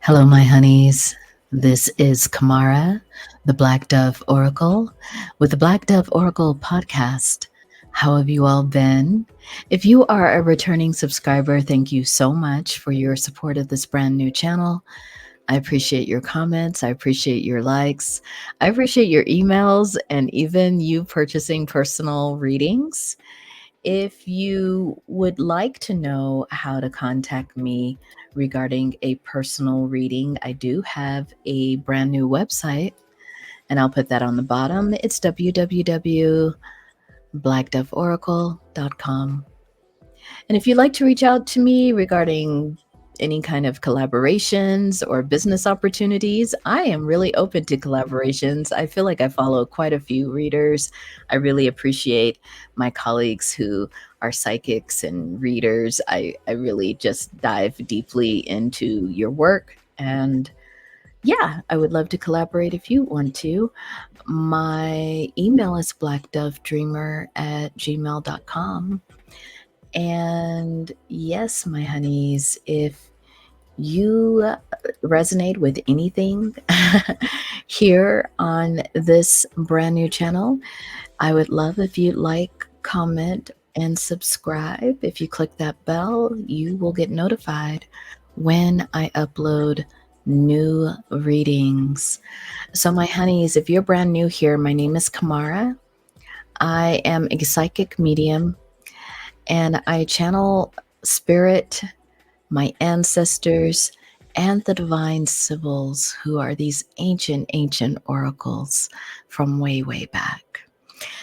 Hello, my honeys. This is Kamara, the Black Dove Oracle, with the Black Dove Oracle podcast. How have you all been? If you are a returning subscriber, thank you so much for your support of this brand new channel. I appreciate your comments. I appreciate your likes. I appreciate your emails and even you purchasing personal readings. If you would like to know how to contact me regarding a personal reading, I do have a brand new website, and I'll put that on the bottom. It's www.blackdoveoracle.com. And if you'd like to reach out to me regarding any kind of collaborations or business opportunities, I am really open to collaborations. I feel like I follow quite a few readers. I really appreciate my colleagues who are psychics and readers. I really just dive deeply into your work. And yeah, I would love to collaborate if you want to. My email is blackdovedreamer@gmail.com. And yes, my honeys, if you resonate with anything here on this brand new channel, I would love if you'd like, comment, and subscribe. If you click that bell, you will get notified when I upload new readings. So, my honeys, if you're brand new here, my name is Kamara. I am a psychic medium and I channel spirit, my ancestors, and the Divine Sibyls, who are these ancient oracles from way, way back.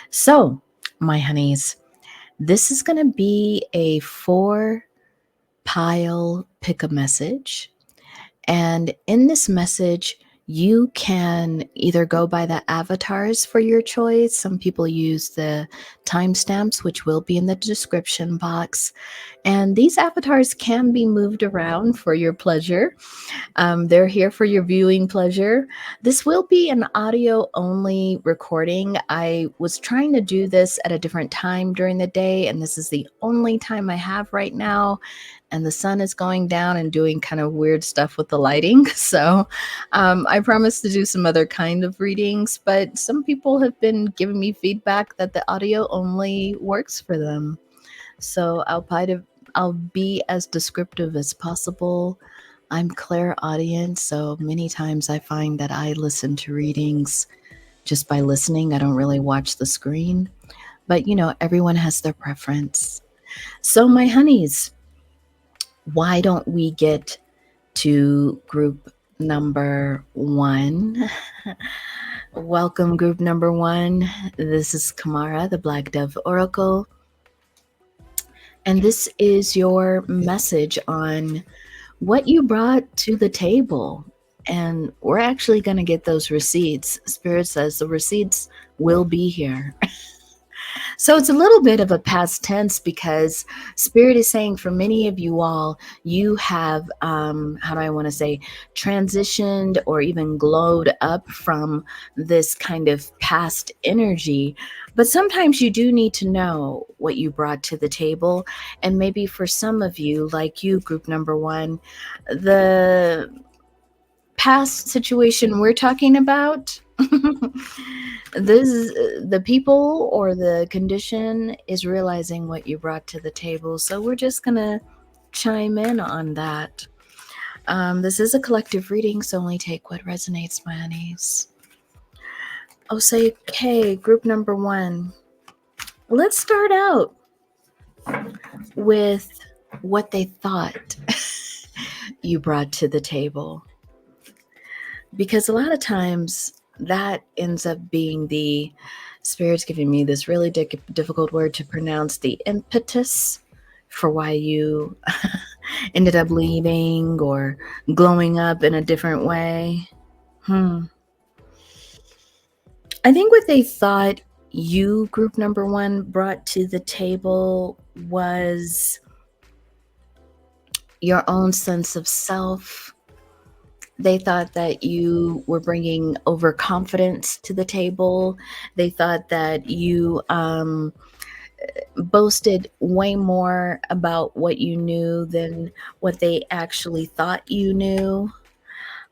So, my honeys, this is going to be a 4-pile pick a message. And in this message, you can either go by the avatars for your choice. Some people use the timestamps, which will be in the description box. And these avatars can be moved around for your pleasure. They're here for your viewing pleasure. This will be an audio only recording. I was trying to do this at a different time during the day, and this is the only time I have right now. And the sun is going down and doing kind of weird stuff with the lighting. So I promise to do some other kind of readings, but some people have been giving me feedback that the audio only works for them. So I'll be as descriptive as possible. I'm clairaudient, so many times I find that I listen to readings just by listening. I don't really watch the screen, but everyone has their preference. So my honeys, why don't we get to group number 1? Welcome, group number 1. This is Kamara, the Black Dove Oracle. And this is your message on what you brought to the table. And we're actually going to get those receipts. Spirit says the receipts will be here. So it's a little bit of a past tense because Spirit is saying for many of you all, you have, how do I want to say, transitioned or even glowed up from this kind of past energy. But sometimes you do need to know what you brought to the table. And maybe for some of you, like you, group number 1, the past situation we're talking about, this is the people or the condition is realizing what you brought to the table. So we're just gonna chime in on that. This is a collective reading, so only take what resonates, my honeys. Oh, say okay, group number 1. Let's start out with what they thought you brought to the table, because a lot of times that ends up being the Spirit's giving me this really difficult word to pronounce, the impetus for why you ended up leaving or glowing up in a different way. I think what they thought you, group number 1, brought to the table was your own sense of self. They thought that you were bringing overconfidence to the table. They thought that you boasted way more about what you knew than what they actually thought you knew.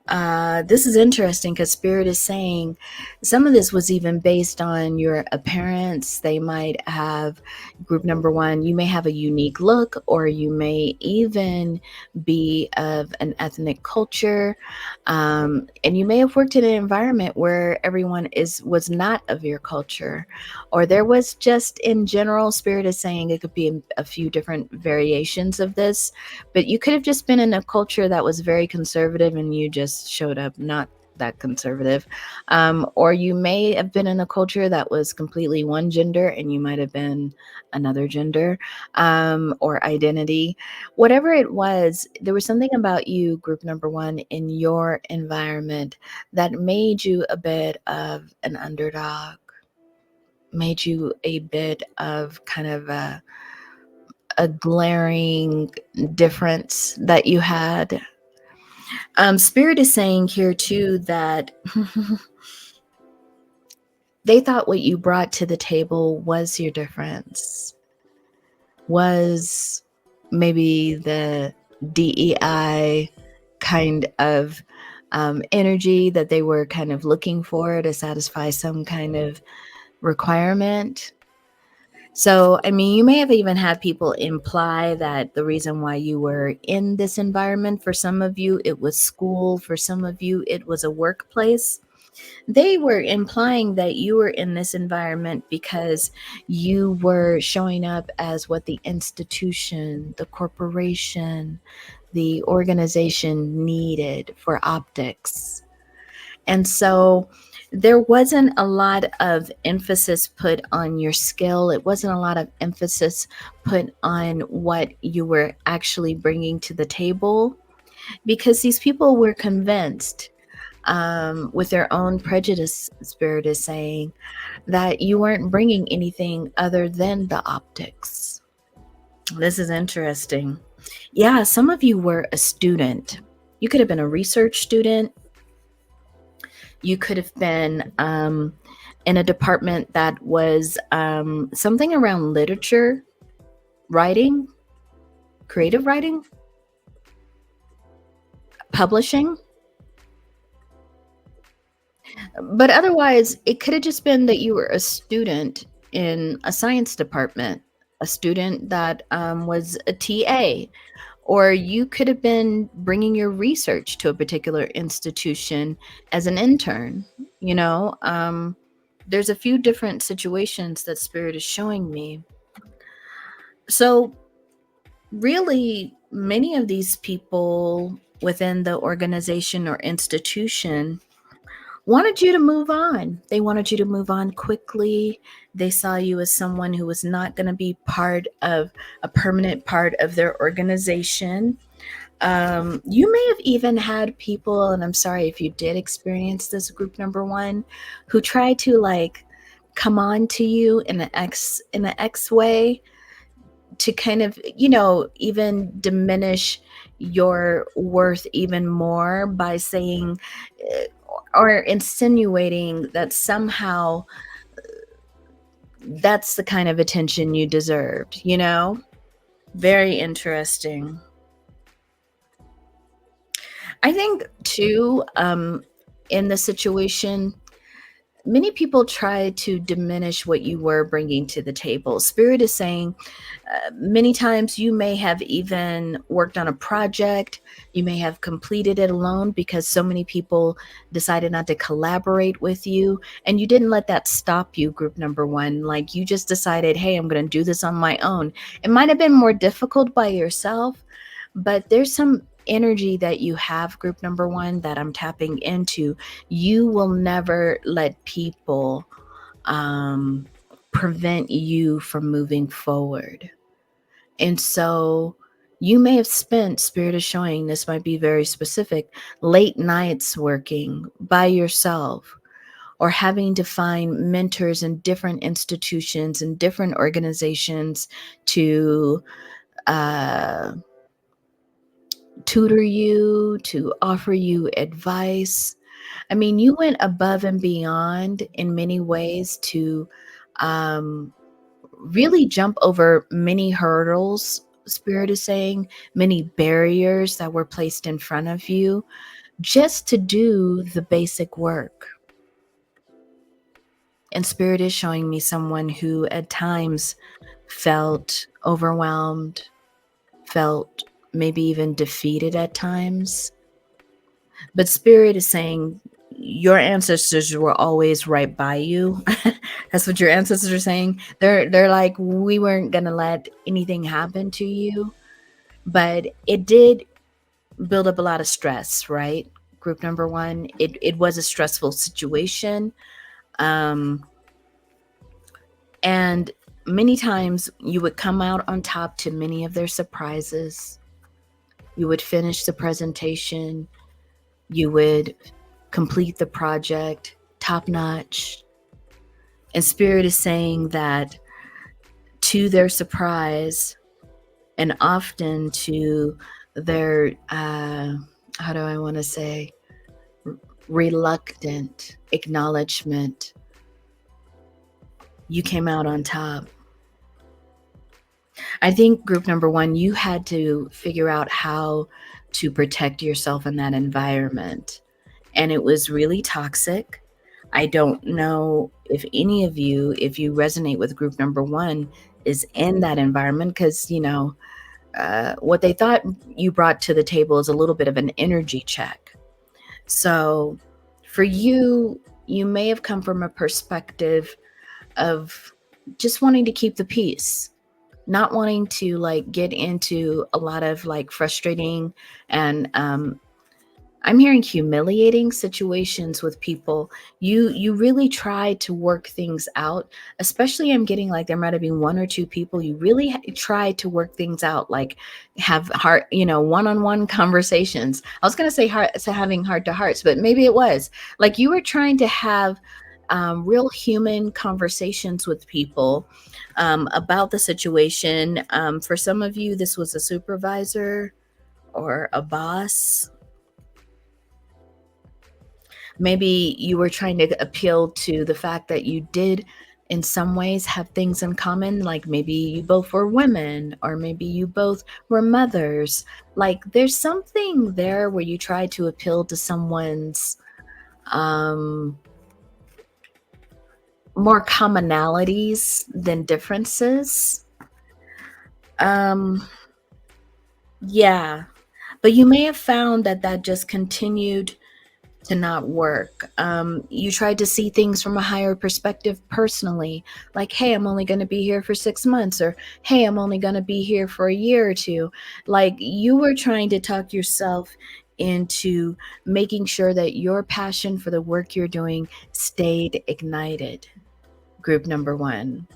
This is interesting because Spirit is saying some of this was even based on your appearance. They might have group number one, you may have a unique look, or you may even be of an ethnic culture. And you may have worked in an environment where everyone was not of your culture, or there was just in general, Spirit is saying it could be a few different variations of this, but you could have just been in a culture that was very conservative and you just showed up not that conservative. Or you may have been in a culture that was completely one gender and you might have been another gender, or identity. Whatever it was, there was something about you, group number one, in your environment that made you a bit of an underdog, made you a bit of kind of a glaring difference that you had. Spirit is saying here too that they thought what you brought to the table was your difference, was maybe the DEI kind of energy that they were kind of looking for to satisfy some kind of requirement. So, I mean, you may have even had people imply that the reason why you were in this environment, for some of you, it was school, for some of you, it was a workplace. They were implying that you were in this environment because you were showing up as what the institution, the corporation, the organization needed for optics. And so there wasn't a lot of emphasis put on your skill. It wasn't a lot of emphasis put on what you were actually bringing to the table, because these people were convinced, with their own prejudice, Spirit is saying, that you weren't bringing anything other than the optics. This is interesting. Yeah, some of you were a student. You could have been a research student. You could have been in a department that was something around literature, writing, creative writing, publishing. But otherwise, it could have just been that you were a student in a science department, a student that was a TA, or you could have been bringing your research to a particular institution as an intern. You know, there's a few different situations that Spirit is showing me. So, really, many of these people within the organization or institution wanted you to move on. They wanted you to move on quickly. They saw you as someone who was not going to be part of a permanent part of their organization. You may have even had people, and I'm sorry if you did experience this, group number one, who tried to like come on to you in an X way, to kind of, even diminish your worth even more by saying, uh, or insinuating that somehow that's the kind of attention you deserved. Very interesting. I think too, in the situation, many people try to diminish what you were bringing to the table. Spirit is saying, many times you may have even worked on a project, you may have completed it alone because so many people decided not to collaborate with you, and you didn't let that stop you, group number one. Like, you just decided, hey, I'm going to do this on my own. It might have been more difficult by yourself, but there's some energy that you have, group number one, that I'm tapping into. You will never let people prevent you from moving forward. And so you may have spent, Spirit is showing, this might be very specific, late nights working by yourself, or having to find mentors in different institutions and different organizations to uh, tutor you, to offer you advice. I mean, you went above and beyond in many ways to um, really jump over many hurdles, Spirit is saying, many barriers that were placed in front of you, just to do the basic work. And Spirit is showing me someone who at times felt overwhelmed, felt maybe even defeated at times. But Spirit is saying your ancestors were always right by you. That's what your ancestors are saying. They're like, we weren't gonna let anything happen to you. But it did build up a lot of stress, right? Group number one. It was a stressful situation. And many times you would come out on top to many of their surprises. You would finish the presentation. You would complete the project top notch. And Spirit is saying that to their surprise, and often to their, how do I want to say, reluctant acknowledgement, you came out on top. I think group number one, you had to figure out how to protect yourself in that environment. And it was really toxic. I don't know if any of you, if you resonate with group number one, is in that environment, because, what they thought you brought to the table is a little bit of an energy check. So for you, you may have come from a perspective of just wanting to keep the peace, not wanting to like get into a lot of like frustrating and I'm hearing humiliating situations with people. You really try to work things out. Especially, I'm getting like there might have been one or two people you really try to work things out, like have heart, one-on-one conversations. I was gonna say heart, so having heart to hearts, but maybe it was like you were trying to have real human conversations with people about the situation. For some of you, this was a supervisor or a boss. Maybe you were trying to appeal to the fact that you did in some ways have things in common, like maybe you both were women, or maybe you both were mothers. Like there's something there where you try to appeal to someone's more commonalities than differences. Yeah, but you may have found that that just continued to not work. You tried to see things from a higher perspective personally, like, hey, I'm only going to be here for 6 months, or hey, I'm only going to be here for a year or two. Like you were trying to talk yourself into making sure that your passion for the work you're doing stayed ignited. Group number one.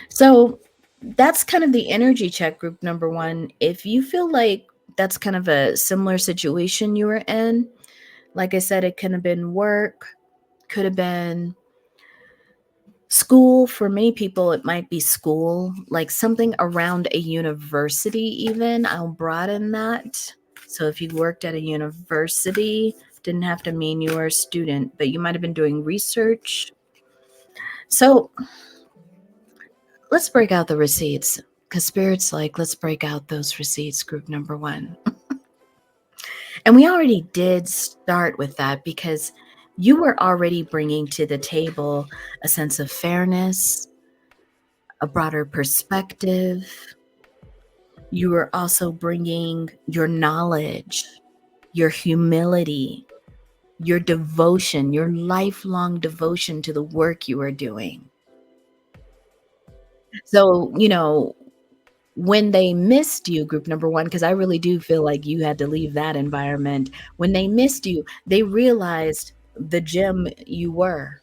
So that's kind of the energy check, group number one. If you feel like that's kind of a similar situation you were in, like I said, it could have been work, could have been school. For many people, it might be school, like something around a university, even. I'll broaden that. So if you worked at a university, didn't have to mean you were a student, but you might have been doing research. So let's break out the receipts, because Spirit's like, let's break out those receipts, group number one. And we already did start with that because you were already bringing to the table a sense of fairness, a broader perspective. You were also bringing your knowledge, your humility, your devotion, your lifelong devotion to the work you are doing. So, when they missed you, group number one, because I really do feel like you had to leave that environment. When they missed you, they realized the gem you were.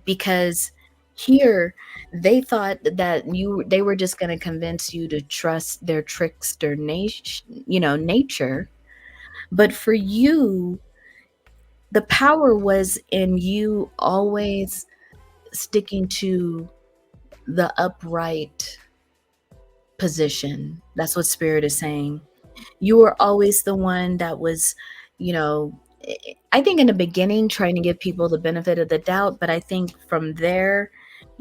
Because here they thought that they were just going to convince you to trust their trickster nature. But for you, the power was in you always sticking to the upright position. That's what Spirit is saying. You were always the one that was, you know, I think in the beginning trying to give people the benefit of the doubt, but I think from there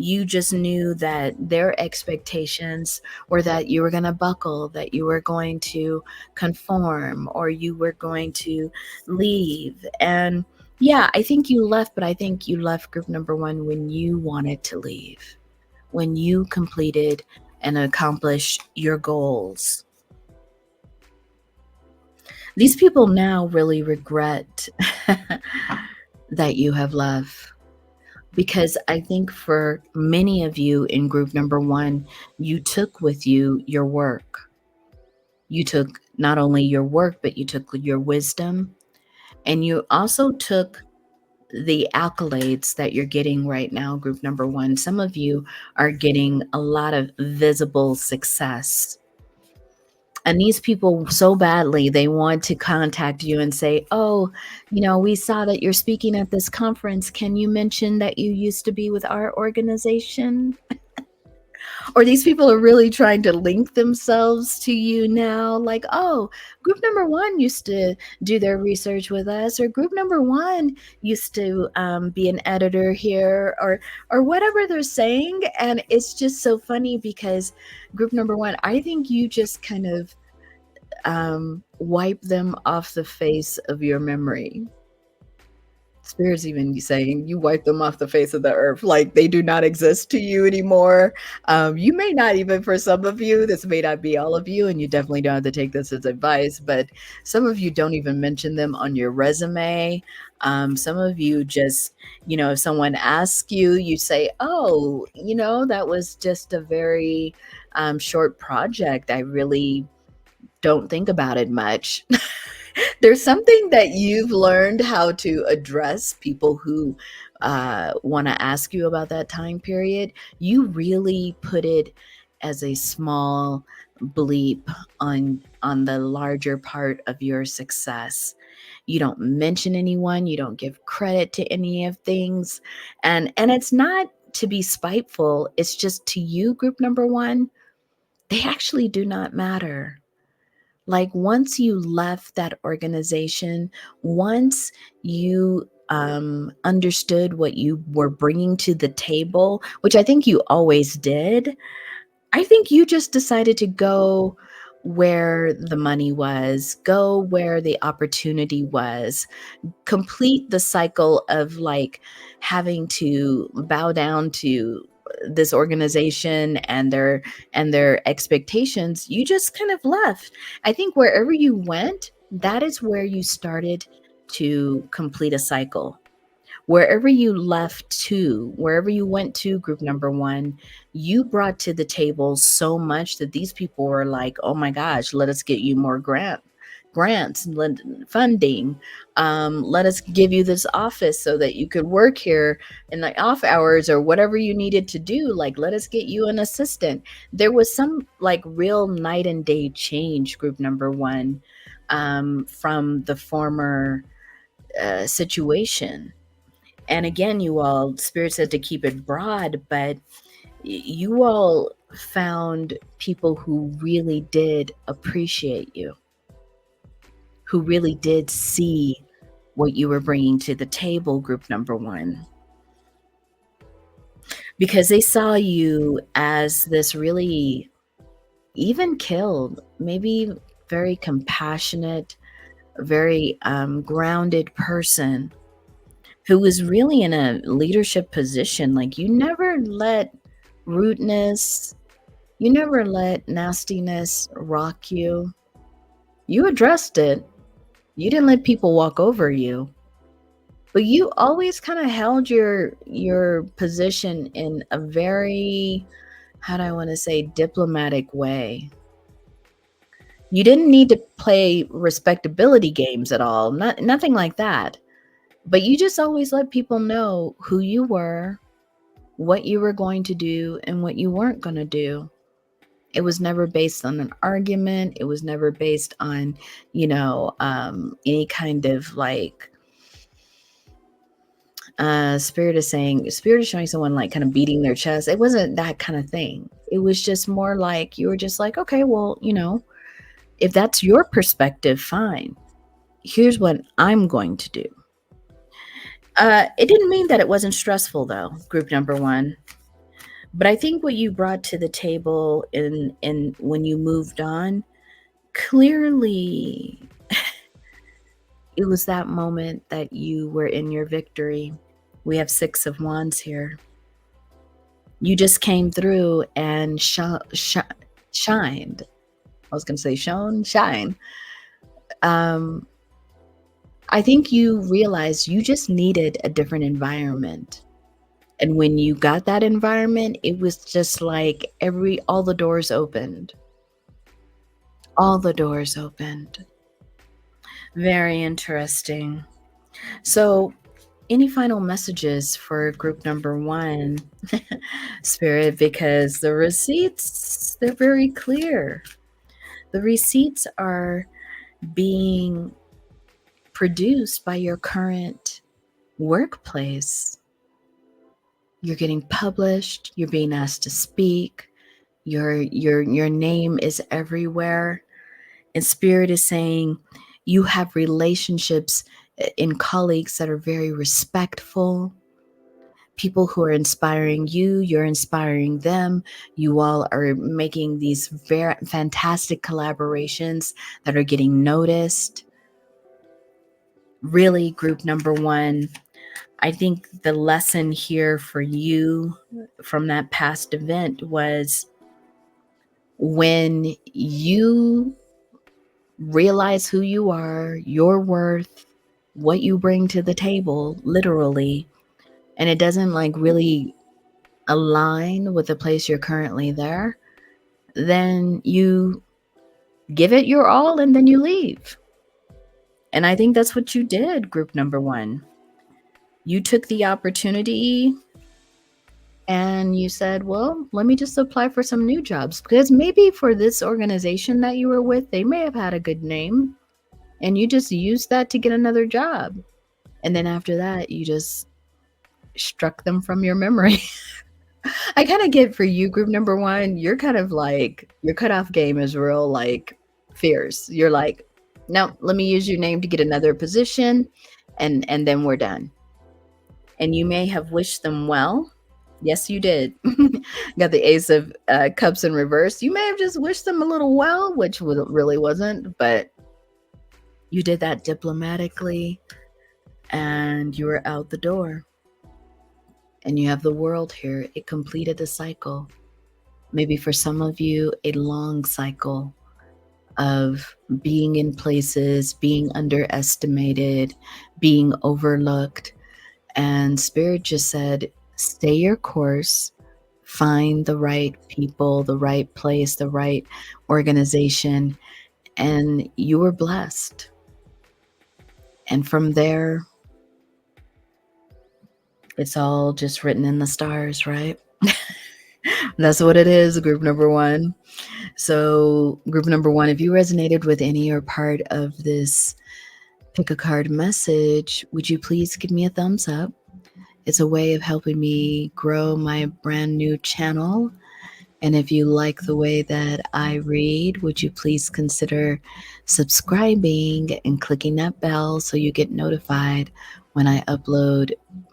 You just knew that their expectations were that you were going to buckle, that you were going to conform, or you were going to leave. And yeah, I think you left, but I think you left group number one when you wanted to leave, when you completed and accomplished your goals. These people now really regret that you have left, because I think for many of you in group number one, you took with you your work. You took not only your work, but you took your wisdom, and you also took the accolades that you're getting right now, group number one. Some of you are getting a lot of visible success. And these people so badly, they want to contact you and say, oh, we saw that you're speaking at this conference. Can you mention that you used to be with our organization? Or these people are really trying to link themselves to you now, like, oh, group number one used to do their research with us, or group number one used to be an editor here, or whatever they're saying. And it's just so funny because group number one, I think you just kind of wipe them off the face of your memory. Spirits even saying you wipe them off the face of the earth, like they do not exist to you anymore. You may not even, for some of you, this may not be all of you, and you definitely don't have to take this as advice, but some of you don't even mention them on your resume. Some of you just, if someone asks you, you say, oh, that was just a very short project. I really don't think about it much. There's something that you've learned how to address people who want to ask you about that time period. You really put it as a small bleep on the larger part of your success. You don't mention anyone, you don't give credit to any of things. And it's not to be spiteful, it's just to you, group number one, they actually do not matter. Like once you left that organization, once you understood what you were bringing to the table, which I think you always did, I think you just decided to go where the money was, go where the opportunity was, complete the cycle of like having to bow down to this organization and their expectations. You just kind of left. I think wherever you went, that is where you started to complete a cycle. Wherever you left to, wherever you went to, group number one, you brought to the table so much that these people were like, oh my gosh, let us get you more grants, funding. Let us give you this office so that you could work here in the off hours or whatever you needed to do. Like, let us get you an assistant. There was some like real night and day change, group number one, from the former situation. And again, you all, Spirit said to keep it broad, but you all found people who really did appreciate you, who really did see what you were bringing to the table, group number one, because they saw you as this really even killed, maybe very compassionate, very grounded person who was really in a leadership position. Like you never let rudeness, you never let nastiness rock you. You addressed it. You didn't let people walk over you. But you always kind of held your position in a very, how do I want to say, diplomatic way. You didn't need to play respectability games at all. Nothing like that. But you just always let people know who you were, what you were going to do, and what you weren't going to do. It was never based on an argument. It was never based on, any kind of like, spirit is showing someone like kind of beating their chest. It wasn't that kind of thing. It was just more like you were just like, okay, well, if that's your perspective, fine. Here's what I'm going to do. It didn't mean that it wasn't stressful though, group number one. But I think what you brought to the table in when you moved on, clearly it was that moment that you were in your victory. We have 6 of Wands here. You just came through and shined. I was going to say shine. I think you realized you just needed a different environment. And when you got that environment, it was just like all the doors opened. All the doors opened. Very interesting. So, any final messages for group number 1, Spirit? Because the receipts, they're very clear. The receipts are being produced by your current workplace. You're getting published, you're being asked to speak, your name is everywhere. And Spirit is saying you have relationships in colleagues that are very respectful, people who are inspiring you, you're inspiring them. You all are making these very fantastic collaborations that are getting noticed. Really, group number 1, I think the lesson here for you from that past event was when you realize who you are, your worth, what you bring to the table, literally, and it doesn't like really align with the place you're currently there, then you give it your all and then you leave. And I think that's what you did, group number 1. You took the opportunity and you said, well, let me just apply for some new jobs, because maybe for this organization that you were with, they may have had a good name and you just used that to get another job. And then after that, you just struck them from your memory. I kind of get for you, group number 1, you're kind of like, your cutoff game is real like fierce. You're like, no, let me use your name to get another position and then we're done. And you may have wished them well. Yes, you did. Got the Ace of Cups in reverse. You may have just wished them a little well, which really wasn't, but you did that diplomatically and you were out the door. And you have the World here. It completed a cycle. Maybe for some of you, a long cycle of being in places, being underestimated, being overlooked. And Spirit just said, stay your course, find the right people, the right place, the right organization, and you were blessed. And from there, it's all just written in the stars, right? That's what it is, group number 1. So, group number 1, if you resonated with any or part of this pick a card message, would you please give me a thumbs up? It's a way of helping me grow my brand new channel. And if you like the way that I read, would you please consider subscribing and clicking that bell so you get notified when I upload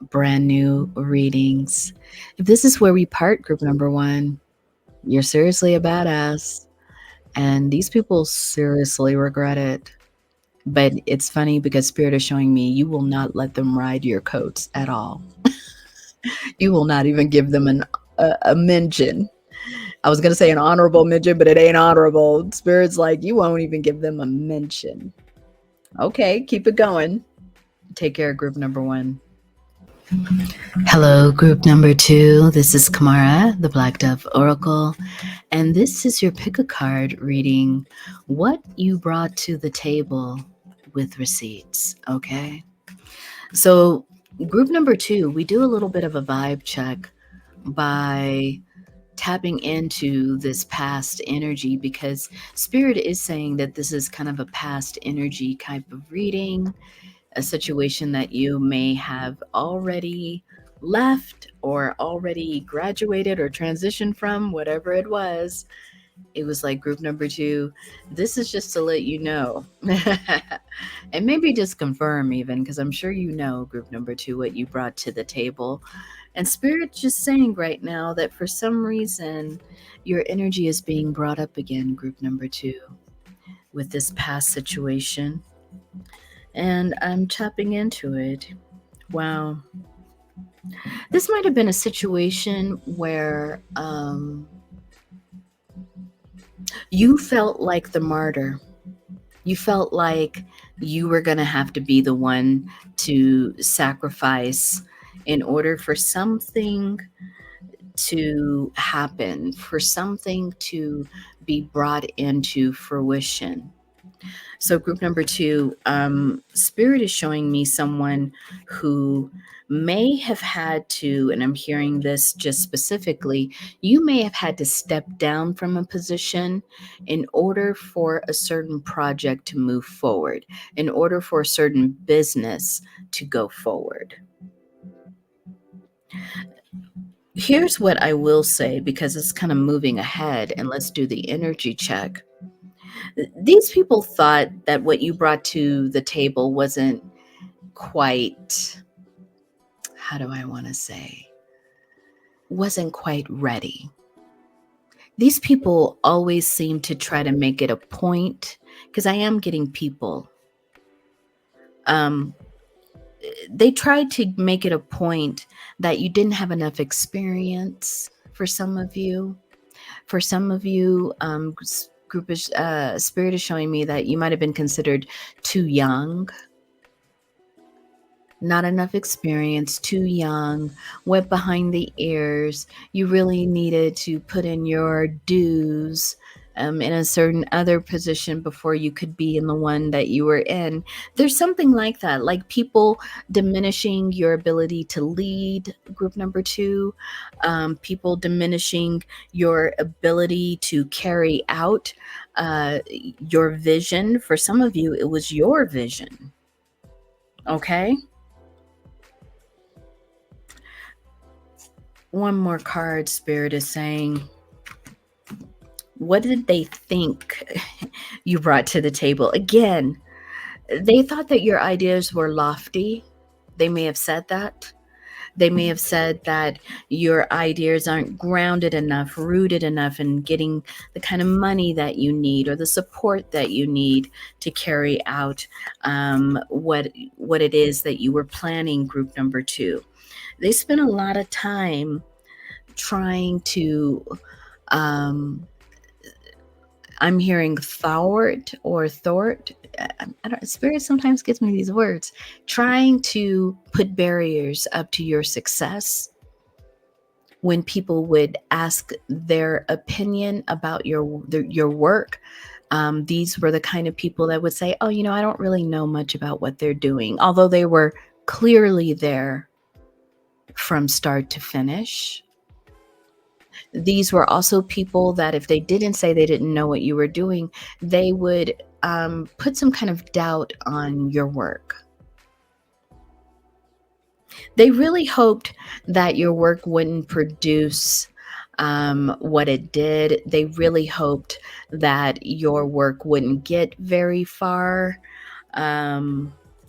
brand new readings. If this is where we part, group number 1, you're seriously a badass. And these people seriously regret it. But it's funny because Spirit is showing me you will not let them ride your coats at all. You will not even give them a mention. I was going to say an honorable mention, but it ain't honorable. Spirit's like, you won't even give them a mention. Okay, keep it going. Take care, group number 1. Hello, group number 2. This is Kamara, the Black Dove Oracle, and this is your pick a card reading what you brought to the table with receipts, okay? So, group number 2, we do a little bit of a vibe check by tapping into this past energy, because Spirit is saying that this is kind of a past energy type of reading, a situation that you may have already left or already graduated or transitioned from, whatever it was. It was like, group number two, this is just to let you know. And maybe just confirm, even, because I'm sure you know, group number two, what you brought to the table. And Spirit's just saying right now that for some reason, your energy is being brought up again, group number two, with this past situation. And I'm tapping into it. Wow. This might have been a situation where you felt like the martyr. You felt like you were going to have to be the one to sacrifice in order for something to happen, for something to be brought into fruition. So, group number two, Spirit is showing me someone who may have had to, and I'm hearing this just specifically, you may have had to step down from a position in order for a certain project to move forward, in order for a certain business to go forward. Here's what I will say, because it's kind of moving ahead, and let's do the energy check. These people thought that what you brought to the table wasn't quite, how do I want to say, wasn't quite ready. These people always seem to try to make it a point, because I am getting people. They tried to make it a point that you didn't have enough experience for some of you. For some of you, group is, Spirit is showing me that you might have been considered too young. Not enough experience, too young, wet behind the ears. You really needed to put in your dues in a certain other position before you could be in the one that you were in. There's something like that, like people diminishing your ability to lead, group number two, people diminishing your ability to carry out your vision. For some of you, it was your vision. Okay? One more card, Spirit is saying. What did they think you brought to the table? Again, they thought that your ideas were lofty. They may have said that. They may have said that your ideas aren't grounded enough, rooted enough in getting the kind of money that you need or the support that you need to carry out what it is that you were planning, group number two. They spent a lot of time trying to, I'm hearing thwart or thwart. I don't, Spirit sometimes gives me these words, trying to put barriers up to your success. When people would ask their opinion about your work, these were the kind of people that would say, oh, I don't really know much about what they're doing, although they were clearly there from start to finish. These were also people that if they didn't say they didn't know what you were doing, they would put some kind of doubt on your work. They really hoped that your work wouldn't produce what it did. They really hoped that your work wouldn't get very far.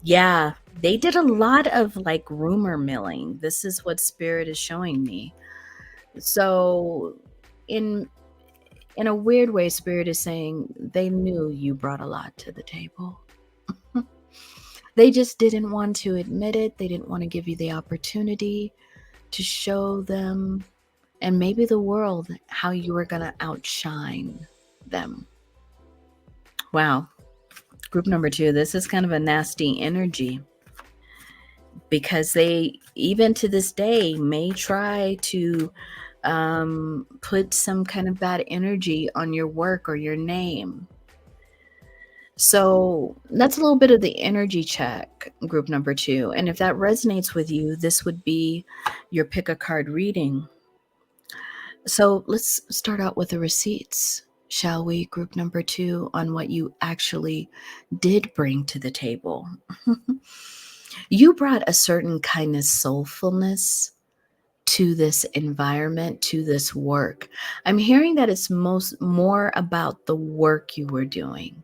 Yeah, they did a lot of like rumor milling. This is what Spirit is showing me. So in a weird way, Spirit is saying they knew you brought a lot to the table. They just didn't want to admit it. They didn't want to give you the opportunity to show them and maybe the world how you were going to outshine them. Wow. Group number two, this is kind of a nasty energy, because they, even to this day, may try to put some kind of bad energy on your work or your name. So that's a little bit of the energy check, group number two. And if that resonates with you, this would be your pick a card reading. So let's start out with the receipts, shall we, group number two, on what you actually did bring to the table. You brought a certain kindness, soulfulness to this environment, to this work. I'm hearing that it's more about the work you were doing.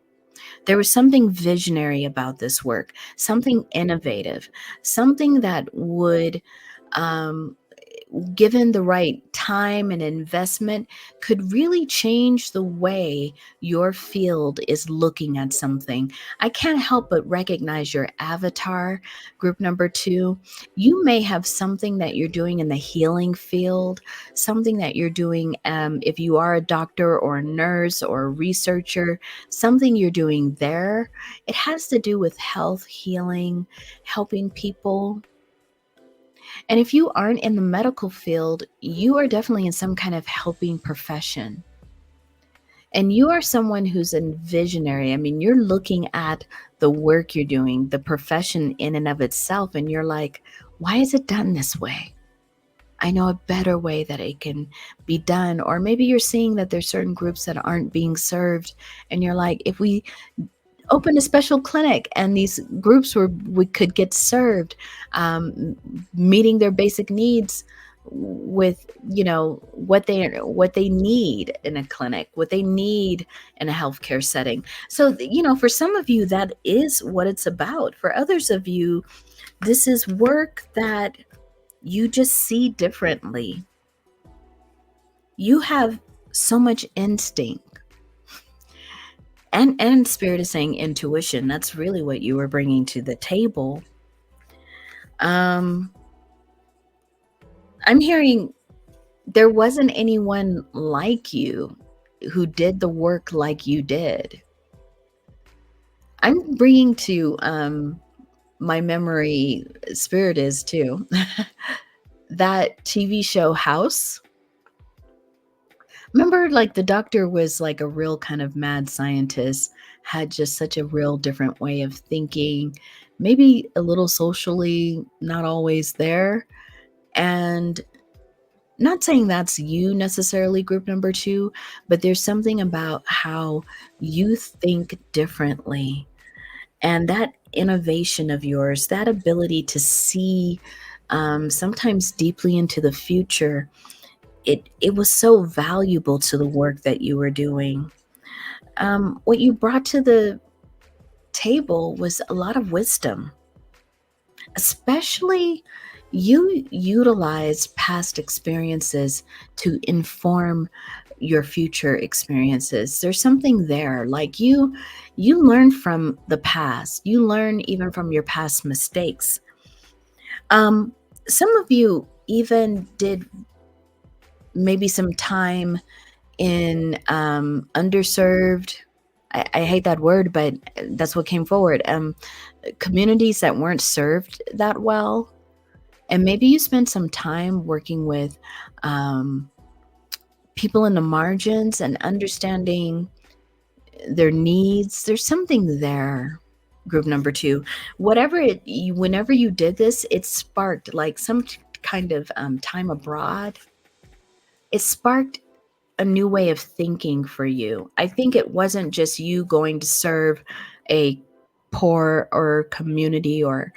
There was something visionary about this work, something innovative, something that would, um, given the right time and investment, could really change the way your field is looking at something. I can't help but recognize your avatar, group number 2. You may have something that you're doing in the healing field, something that you're doing, if you are a doctor or a nurse or a researcher, something you're doing there. It has to do with health, healing, helping people. And if you aren't in the medical field, you are definitely in some kind of helping profession. And you are someone who's a visionary. I mean, you're looking at the work you're doing, the profession in and of itself, and you're like, why is it done this way? I know a better way that it can be done. Or maybe you're seeing that there's certain groups that aren't being served, and you're like, if we open a special clinic and these groups where we could get served, meeting their basic needs with, what they need in a clinic, what they need in a healthcare setting. So for some of you, that is what it's about. For others of you, this is work that you just see differently. You have so much instinct. And spirit is saying intuition. That's really what you were bringing to the table. I'm hearing there wasn't anyone like you who did the work like you did. I'm bringing to my memory, spirit is too, that TV show House. Remember, like, the doctor was like a real kind of mad scientist, had just such a real different way of thinking, maybe a little socially not always there. And not saying that's you necessarily, group number 2, but there's something about how you think differently. And that innovation of yours, that ability to see sometimes deeply into the future, it was so valuable to the work that you were doing. What you brought to the table was a lot of wisdom, especially you utilized past experiences to inform your future experiences. There's something there, like you learn from the past, you learn even from your past mistakes. Some of you even did maybe some time in underserved, I hate that word, but that's what came forward, communities that weren't served that well. And maybe you spent some time working with people in the margins and understanding their needs. There's something there, group number 2. Whenever you did this, it sparked like some kind of time abroad. It sparked a new way of thinking for you. I think it wasn't just you going to serve a poor or community or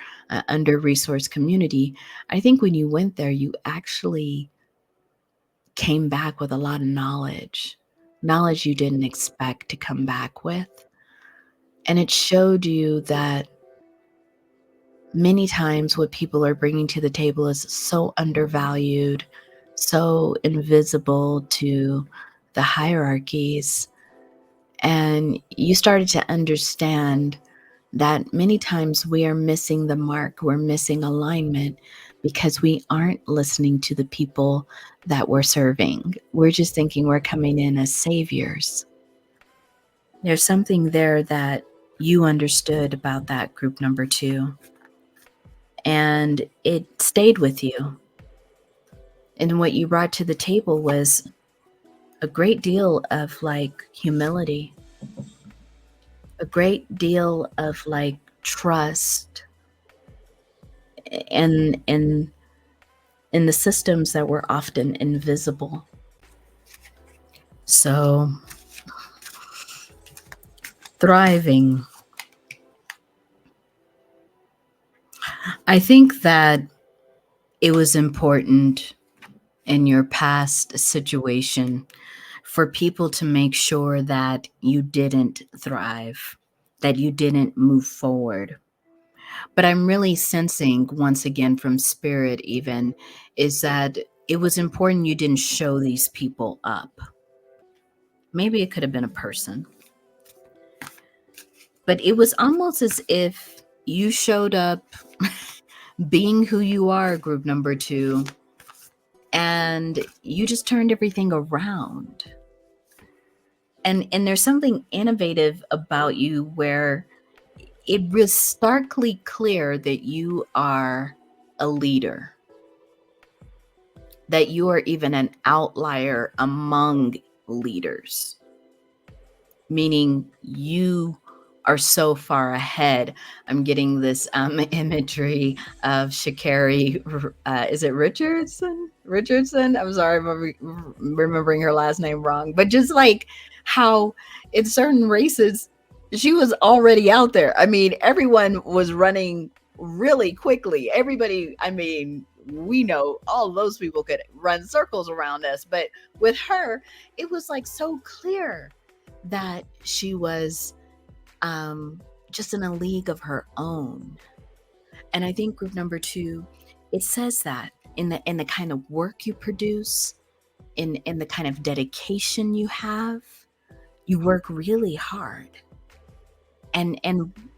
under-resourced community. I think when you went there, you actually came back with a lot of knowledge you didn't expect to come back with. And it showed you that many times what people are bringing to the table is so undervalued, so invisible to the hierarchies. And you started to understand that many times we are missing the mark, we're missing alignment because we aren't listening to the people that we're serving. We're just thinking we're coming in as saviors. There's something there that you understood about that, group number 2. And it stayed with you. And what you brought to the table was a great deal of like humility, a great deal of like trust in the systems that were often invisible. So, thriving. I think that it was important in your past situation for people to make sure that you didn't thrive, that you didn't move forward. But I'm really sensing, once again, from spirit, even, is that it was important you didn't show these people up. Maybe it could have been a person, but it was almost as if you showed up being who you are, group number two, and you just turned everything around. And there's something innovative about you where it was starkly clear that you are a leader, that you are even an outlier among leaders, meaning you are so far ahead. I'm getting this imagery of Sha'Carri. Is it Richardson? Richardson? I'm sorry if I'm remembering her last name wrong, but just like how in certain races, she was already out there. I mean, everyone was running really quickly. Everybody, I mean, we know all those people could run circles around us, but with her, it was like so clear that she was just in a league of her own. And I think group number two, it says that in the kind of work you produce, in the kind of dedication you have, you work really hard. And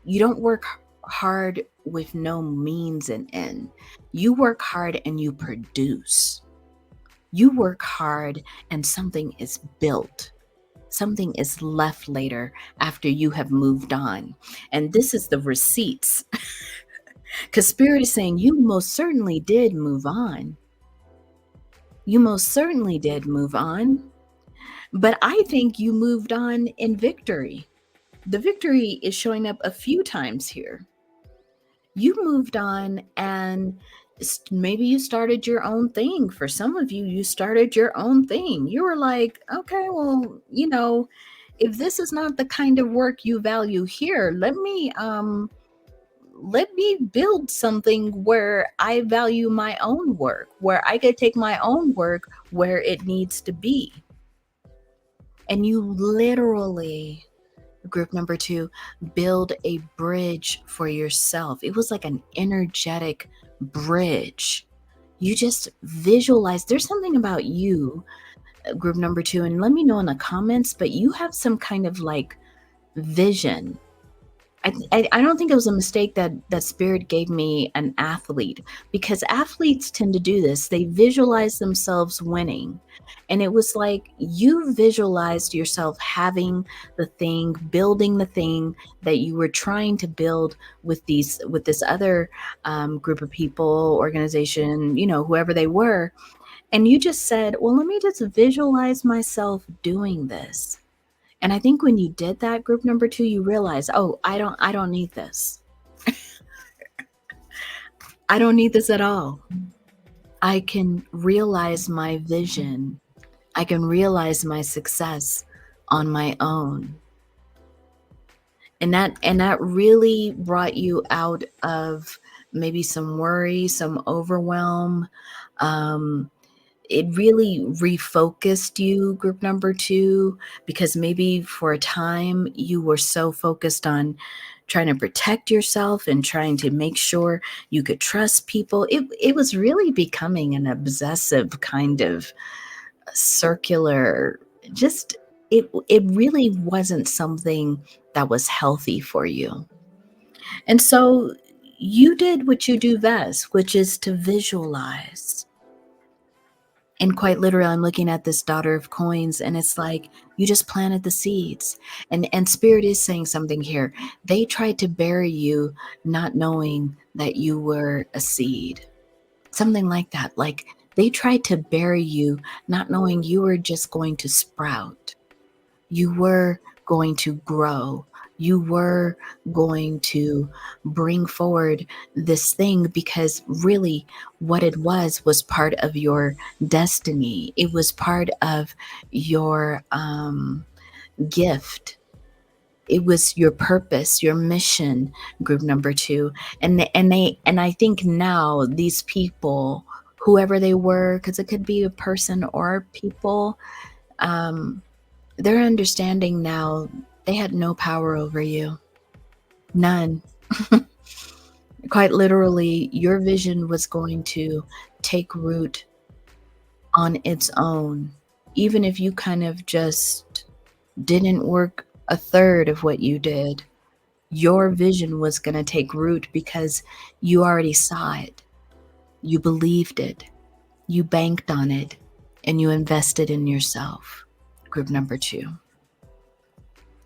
you don't work hard with no means and end. You work hard and you produce. You work hard and something is built. Something is left later after you have moved on. And this is the receipts. Because Spirit is saying you most certainly did move on. You most certainly did move on. But I think you moved on in victory. The victory is showing up a few times here. You moved on and maybe you started your own thing. For some of you, you started your own thing. You were like, okay, well, if this is not the kind of work you value here, let me build something where I value my own work, where I could take my own work where it needs to be. And you literally, group number two, build a bridge for yourself. It was like an energetic bridge. You just visualize. There's something about you, group number two, and let me know in the comments, but you have some kind of like vision. I don't think it was a mistake that Spirit gave me an athlete, because athletes tend to do this. They visualize themselves winning. And it was like you visualized yourself having the thing, building the thing that you were trying to build with this other group of people, organization, whoever they were. And you just said, well, let me just visualize myself doing this. And I think when you did that, group number two, you realize, oh, I don't need this. I don't need this at all. I can realize my vision. I can realize my success on my own. And that really brought you out of maybe some worry, some overwhelm. It really refocused you, group number two, because maybe for a time you were so focused on trying to protect yourself and trying to make sure you could trust people. It was really becoming an obsessive kind of circular, just it really wasn't something that was healthy for you. And so you did what you do best, which is to visualize. And quite literally, I'm looking at this daughter of coins, and it's like you just planted the seeds. And Spirit is saying something here. They tried to bury you, not knowing that you were a seed. Something like that. Like they tried to bury you, not knowing you were just going to sprout. You were going to grow. You were going to bring forward this thing, because really what it was part of your destiny. It was part of your gift. It was your purpose, your mission, group number two. And I think now these people whoever they were, because it could be a person or people, they're understanding now they had no power over you. None. Quite literally, your vision was going to take root on its own. Even if you kind of just didn't work a third of what you did, your vision was going to take root because you already saw it. You believed it. You banked on it. And you invested in yourself. Group number 2.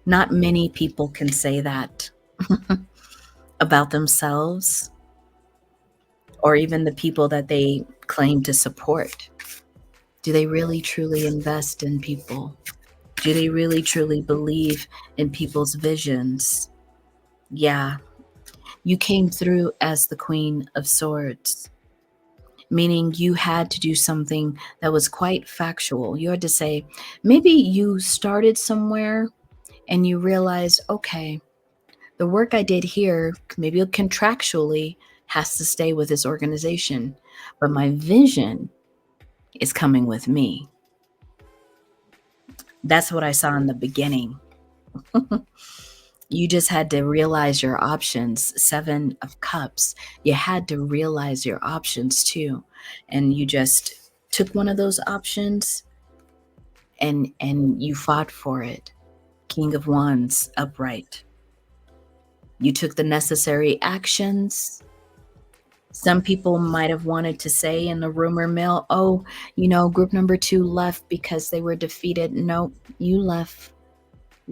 Not many people can say that about themselves or even the people that they claim to support. Do they really truly invest in people? Do they really truly believe in people's visions? Yeah, you came through as the Queen of Swords, meaning you had to do something that was quite factual. You had to say, maybe you started somewhere and you realized, okay, the work I did here, maybe contractually, has to stay with this organization, but my vision is coming with me. That's what I saw in the beginning. You just had to realize your options. 7 of Cups. You had to realize your options too. And you just took one of those options and you fought for it. King of Wands, upright. You took the necessary actions. Some people might have wanted to say in the rumor mill, oh, group number 2 left because they were defeated. No, you left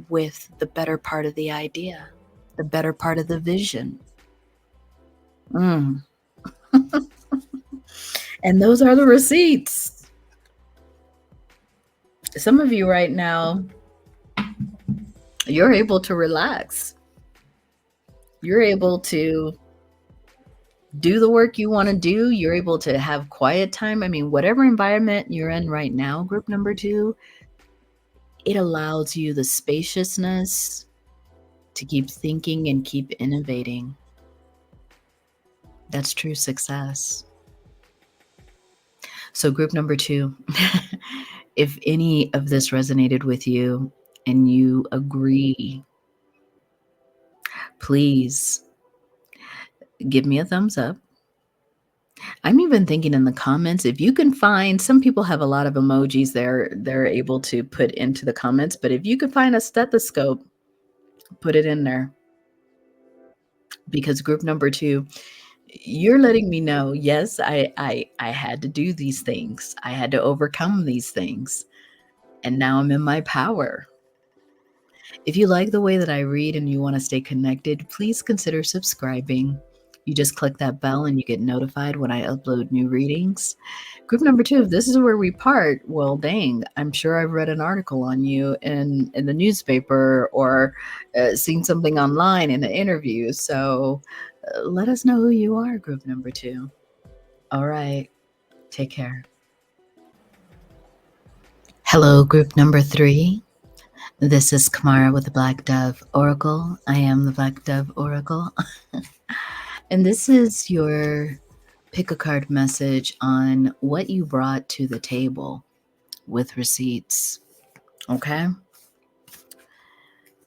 with the better part of the idea, the better part of the vision. And those are the receipts. Some of you right now, you're able to relax. You're able to do the work you want to do. You're able to have quiet time. I mean, whatever environment you're in right now, group number 2, it allows you the spaciousness to keep thinking and keep innovating. That's true success. So group number 2, if any of this resonated with you and you agree, please give me a thumbs up. I'm even thinking in the comments, if you can find, some people have a lot of emojis they're able to put into the comments, but if you could find a stethoscope, put it in there. Because group number 2, you're letting me know, yes, I had to do these things. I had to overcome these things. And now I'm in my power. If you like the way that I read and you want to stay connected, please consider subscribing. You just click that bell and you get notified when I upload new readings. Group number 2, if this is where we part, well, dang, I'm sure I've read an article on you in the newspaper or seen something online in an interview. So let us know who you are, group number 2. All right. Take care. Hello, group number 3. This is Kamara with the Black Dove Oracle. I am the Black Dove Oracle. And this is your pick a card message on what you brought to the table with receipts. Okay?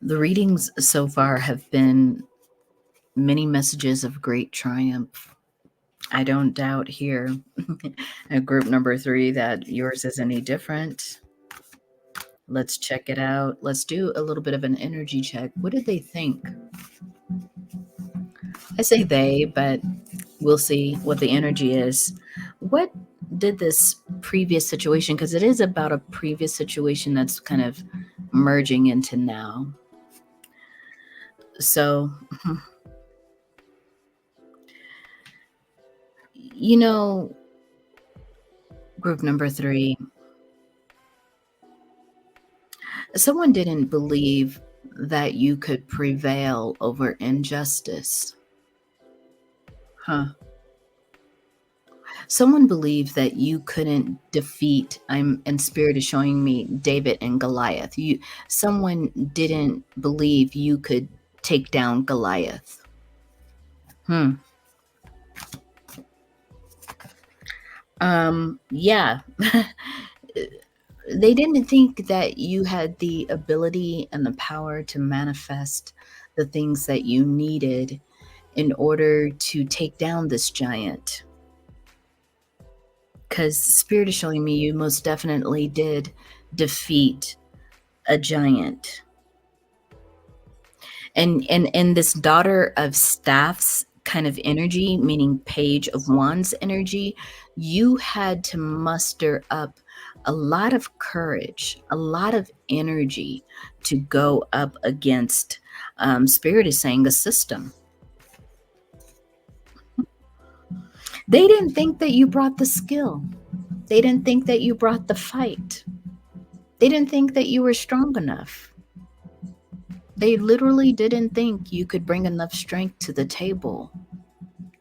The readings so far have been many messages of great triumph. I don't doubt here at group number 3 that yours is any different. Let's check it out. Let's do a little bit of an energy check. What did they think? I say they, but we'll see what the energy is. What did this previous situation, because it is about a previous situation that's kind of merging into now. So, group number 3, someone didn't believe that you could prevail over injustice. Someone believed that you couldn't defeat, and Spirit is showing me David and Goliath. Someone didn't believe you could take down Goliath. Yeah. They didn't think that you had the ability and the power to manifest the things that you needed in order to take down this giant. Because Spirit is showing me you most definitely did defeat a giant. And this daughter of staffs kind of energy, meaning page of wands energy, you had to muster up a lot of courage, a lot of energy to go up against, Spirit is saying, the system. They didn't think that you brought the skill. They didn't think that you brought the fight. They didn't think that you were strong enough. They literally didn't think you could bring enough strength to the table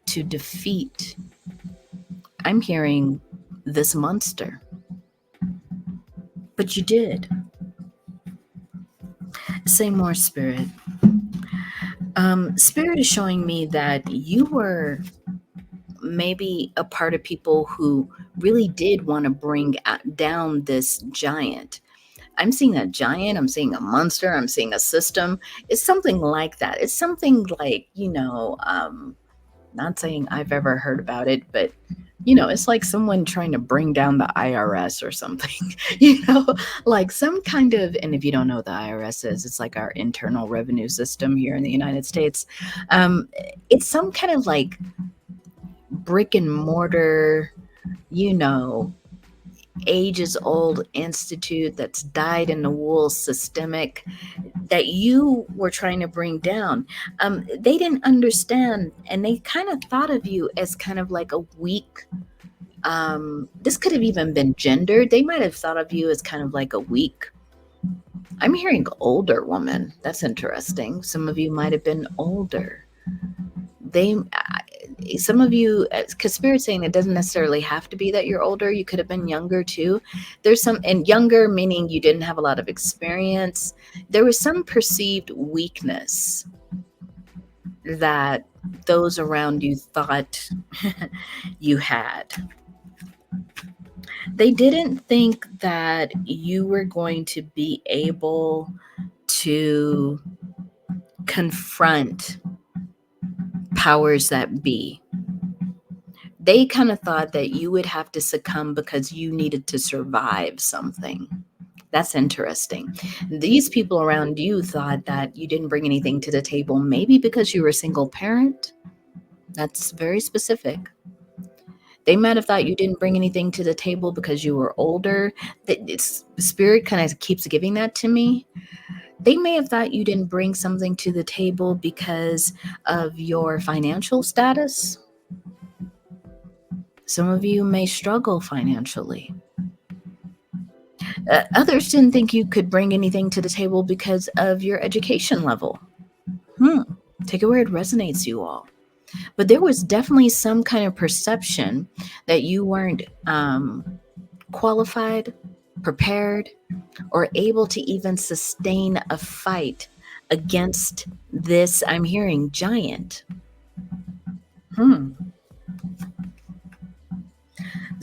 to defeat, I'm hearing, this monster. But you did. Say more, Spirit. Spirit is showing me that you were maybe a part of people who really did want to bring down this giant. I'm seeing a giant, I'm seeing a monster, I'm seeing a system. It's something like that. It's something like, not saying I've ever heard about it, but it's like someone trying to bring down the IRS or something, like some kind of, and if you don't know what the IRS is, it's like our internal revenue system here in the United States. It's some kind of like brick and mortar, you know, ages old institute that's dyed in the wool systemic that you were trying to bring down. They didn't understand, and they kind of thought of you as kind of like a weak, this could have even been gendered. They might have thought of you as kind of like a weak, I'm hearing older woman. That's interesting. Some of you might have been older. Some of you, because Spirit's saying it doesn't necessarily have to be that you're older. You could have been younger too. There's some, and younger meaning you didn't have a lot of experience. There was some perceived weakness that those around you thought you had. They didn't think that you were going to be able to confront powers that be. They kind of thought that you would have to succumb because you needed to survive something. That's interesting. These people around you thought that you didn't bring anything to the table, maybe because you were a single parent. That's very specific. They might have thought you didn't bring anything to the table because you were older. Spirit kind of keeps giving that to me. They may have thought you didn't bring something to the table because of your financial status. Some of you may struggle financially. Others didn't think you could bring anything to the table because of your education level. Take it where it resonates, you all. But there was definitely some kind of perception that you weren't qualified, prepared, or able to even sustain a fight against this, I'm hearing, giant.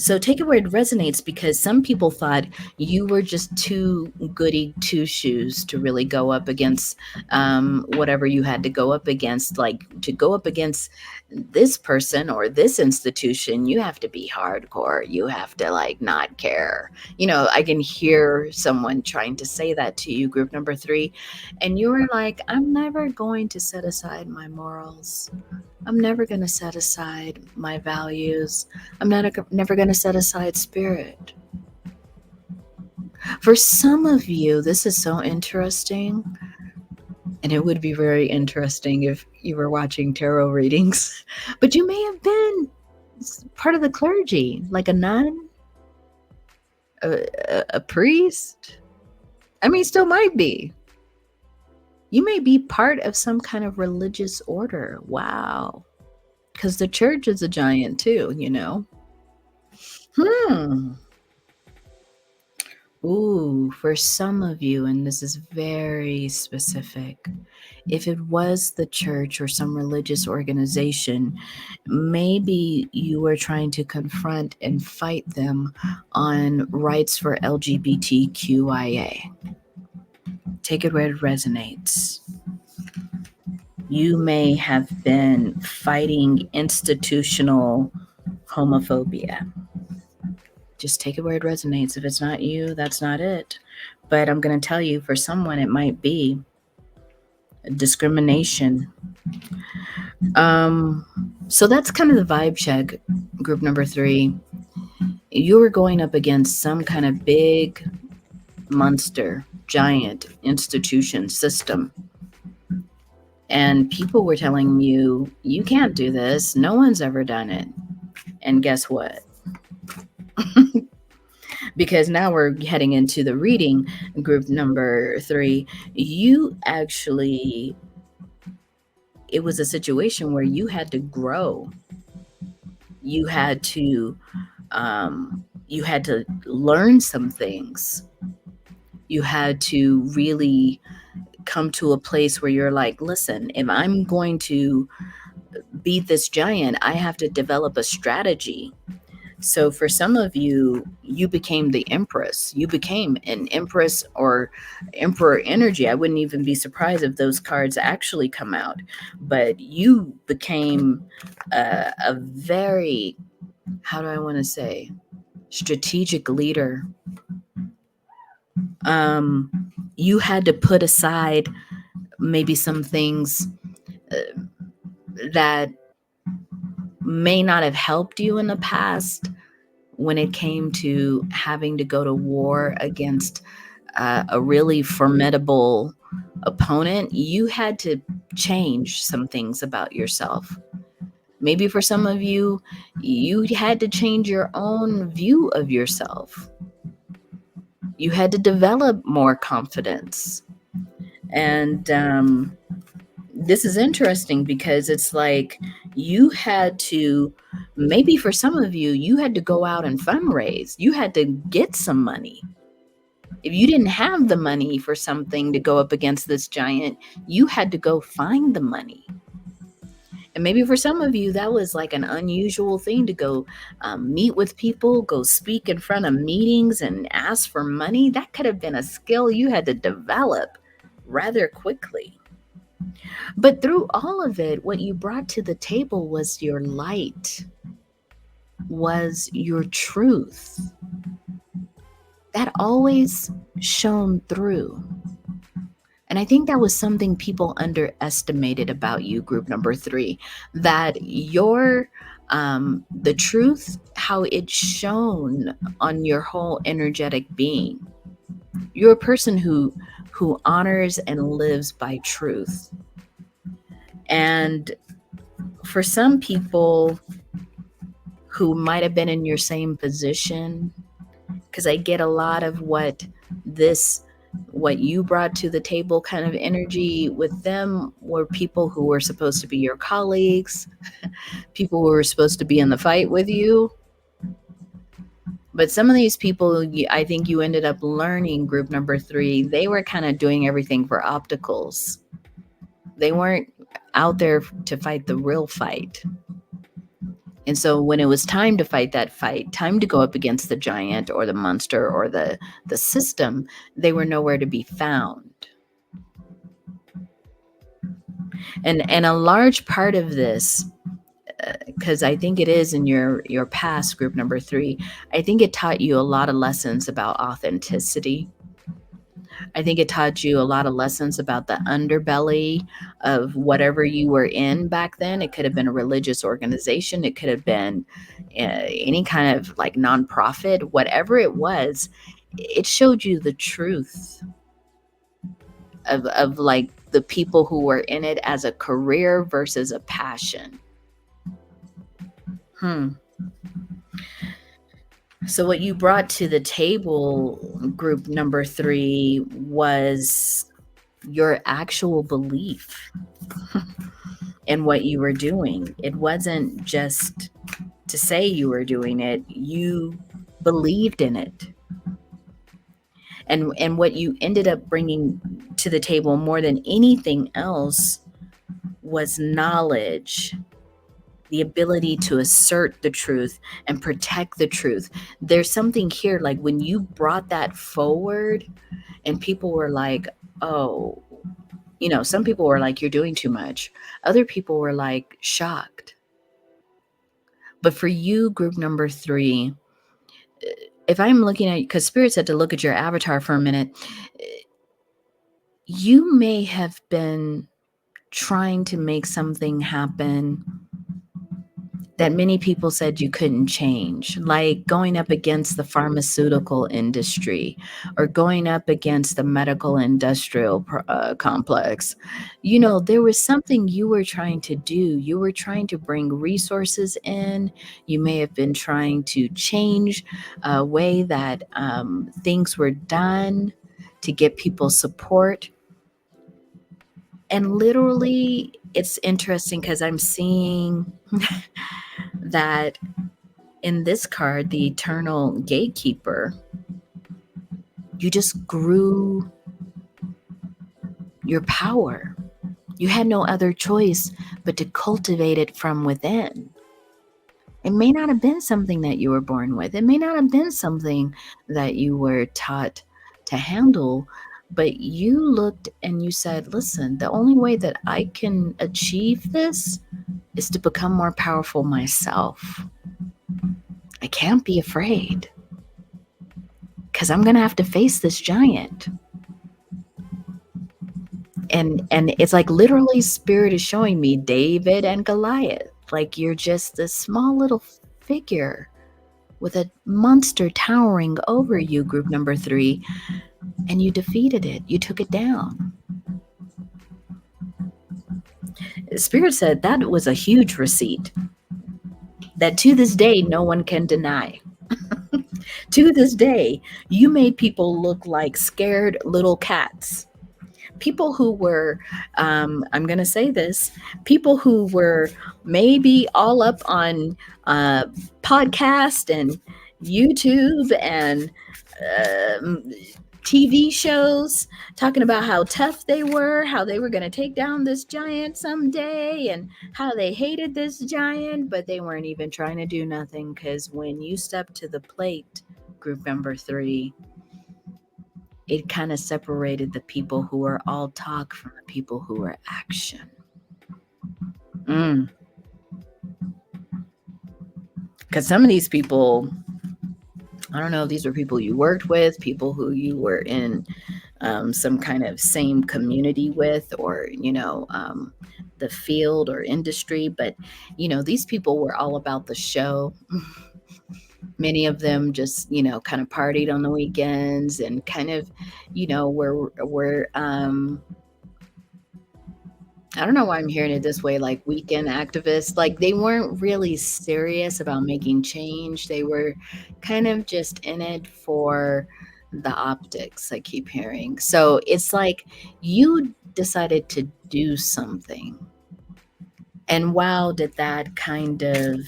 So take it where it resonates, because some people thought you were just too goody two shoes to really go up against whatever you had to go up against. Like, to go up against this person or this institution, you have to be hardcore. You have to like not care. I can hear someone trying to say that to you, group number 3, and you were like, I'm never going to set aside my morals. I'm never going to set aside my values. I'm never going to set aside spirit. For some of you, this is so interesting. And it would be very interesting if you were watching tarot readings. But you may have been part of the clergy, like a nun, a priest. I mean, still might be. You may be part of some kind of religious order. Wow. Because the church is a giant too, Ooh, for some of you, and this is very specific, if it was the church or some religious organization, maybe you were trying to confront and fight them on rights for LGBTQIA. Take it where it resonates. You may have been fighting institutional homophobia. Just take it where it resonates. If it's not you, that's not it. But I'm going to tell you, for someone, it might be discrimination. So that's kind of the vibe check, group number 3. You were going up against some kind of big monster, giant institution system. And people were telling you, you can't do this. No one's ever done it. And guess what? Because now we're heading into the reading, group number 3. You actually, it was a situation where you had to grow. You had to learn some things. You had to really come to a place where you're like, listen, if I'm going to beat this giant, I have to develop a strategy. So for some of you, you became the empress. You became an empress or emperor energy. I wouldn't even be surprised if those cards actually come out. But you became a very, how do I want to say, strategic leader. You had to put aside maybe some things that may not have helped you in the past when it came to having to go to war against a really formidable opponent. You had to change some things about yourself. Maybe for some of you, you had to change your own view of yourself. You had to develop more confidence. And this is interesting because it's like you had to, maybe for some of you, you had to go out and fundraise. You had to get some money. If you didn't have the money for something to go up against this giant, you had to go find the money. And maybe for some of you, that was like an unusual thing to go meet with people, go speak in front of meetings and ask for money. That could have been a skill you had to develop rather quickly. But through all of it, what you brought to the table was your light, was your truth. That always shone through. And I think that was something people underestimated about you, group number 3, that your the truth, how it shone on your whole energetic being. You're a person who honors and lives by truth. And for some people who might have been in your same position, because I get a lot of what you brought to the table kind of energy with them were people who were supposed to be your colleagues, people who were supposed to be in the fight with you. But some of these people, I think you ended up learning, group number 3, they were kind of doing everything for opticals. They weren't out there to fight the real fight. And so when it was time to fight that fight, time to go up against the giant or the monster or the system, they were nowhere to be found. And a large part of this, because I think it is in your past, group number 3, I think it taught you a lot of lessons about authenticity. I think it taught you a lot of lessons about the underbelly of whatever you were in back then. It could have been a religious organization. It could have been any kind of like nonprofit, whatever it was. It showed you the truth of like the people who were in it as a career versus a passion. So what you brought to the table, group number 3, was your actual belief in what you were doing. It wasn't just to say you were doing it. You believed in it. And what you ended up bringing to the table more than anything else was knowledge, the ability to assert the truth and protect the truth. There's something here, like when you brought that forward and people were like, oh, some people were like, you're doing too much. Other people were like shocked. But for you, group number 3, if I'm looking at, because Spirit said to look at your avatar for a minute, you may have been trying to make something happen that many people said you couldn't change, like going up against the pharmaceutical industry or going up against the medical industrial complex. There was something you were trying to do. You were trying to bring resources in. You may have been trying to change a way that things were done to get people support. And literally, it's interesting because I'm seeing that in this card, the Eternal Gatekeeper, you just grew your power. You had no other choice but to cultivate it from within. It may not have been something that you were born with. It may not have been something that you were taught to handle, but you looked and you said, listen, the only way that I can achieve this is to become more powerful myself. I can't be afraid because I'm going to have to face this giant. And it's like literally Spirit is showing me David and Goliath. Like you're just this small little figure with a monster towering over you, group number 3, and you defeated it. You took it down. Spirit said that was a huge receipt that to this day no one can deny. To this day, you made people look like scared little cats. People who were, I'm going to say this, people who were maybe all up on podcast and YouTube and TV shows talking about how tough they were, how they were going to take down this giant someday, and how they hated this giant, but they weren't even trying to do nothing, because when you step to the plate, group number 3, it kind of separated the people who were all talk from the people who were action. Because some of these people, I don't know if these were people you worked with, people who you were in some kind of same community with, or, the field or industry. But, these people were all about the show. Many of them just, kind of partied on the weekends and kind of, were I don't know why I'm hearing it this way, like weekend activists. Like they weren't really serious about making change. They were kind of just in it for the optics, I keep hearing. So it's like you decided to do something. And wow, did that kind of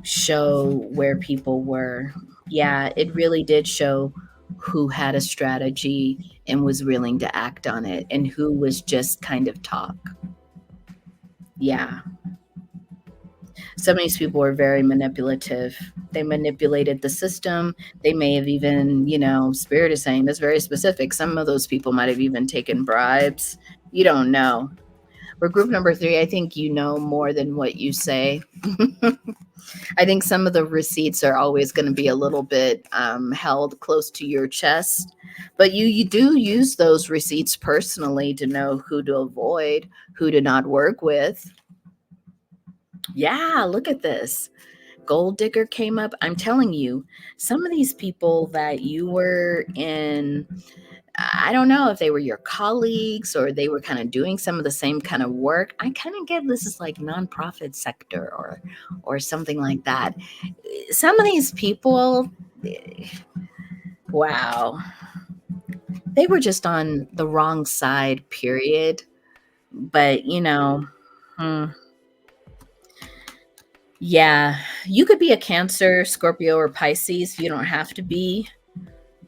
show where people were. Yeah, it really did show who had a strategy and was willing to act on it, and who was just kind of talk. Yeah. Some of these people were very manipulative. They manipulated the system. They may have even, Spirit is saying that's very specific. Some of those people might have even taken bribes. You don't know. For group number 3, I think you know more than what you say. I think some of the receipts are always going to be a little bit held close to your chest, but you do use those receipts personally to know who to avoid, who to not work with. Yeah, look at this. Gold digger came up. I'm telling you, some of these people that you were in, I don't know if they were your colleagues or they were kind of doing some of the same kind of work. I kind of get this is like nonprofit sector or something like that. Some of these people, wow, they were just on the wrong side, period. But, Yeah, you could be a Cancer, Scorpio, or Pisces. You don't have to be,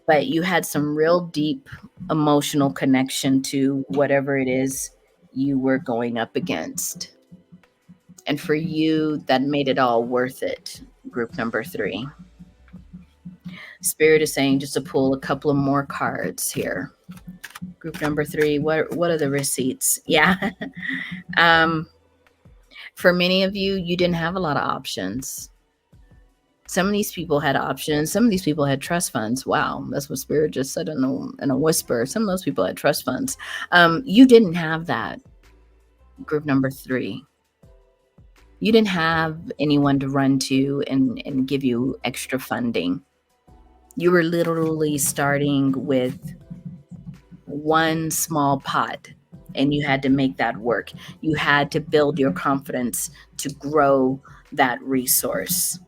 but you had some real deep emotional connection to whatever it is you were going up against. And for you, that made it all worth it. Group number 3. Spirit is saying just to pull a couple of more cards here. Group number 3, what are the receipts? Yeah. um, for many of you, you didn't have a lot of options. Some of these people had options. Some of these people had trust funds. Wow, that's what Spirit just said in a whisper. Some of those people had trust funds. You didn't have that. Group number 3. You didn't have anyone to run to and give you extra funding. You were literally starting with one small pot and you had to make that work. You had to build your confidence to grow that resource.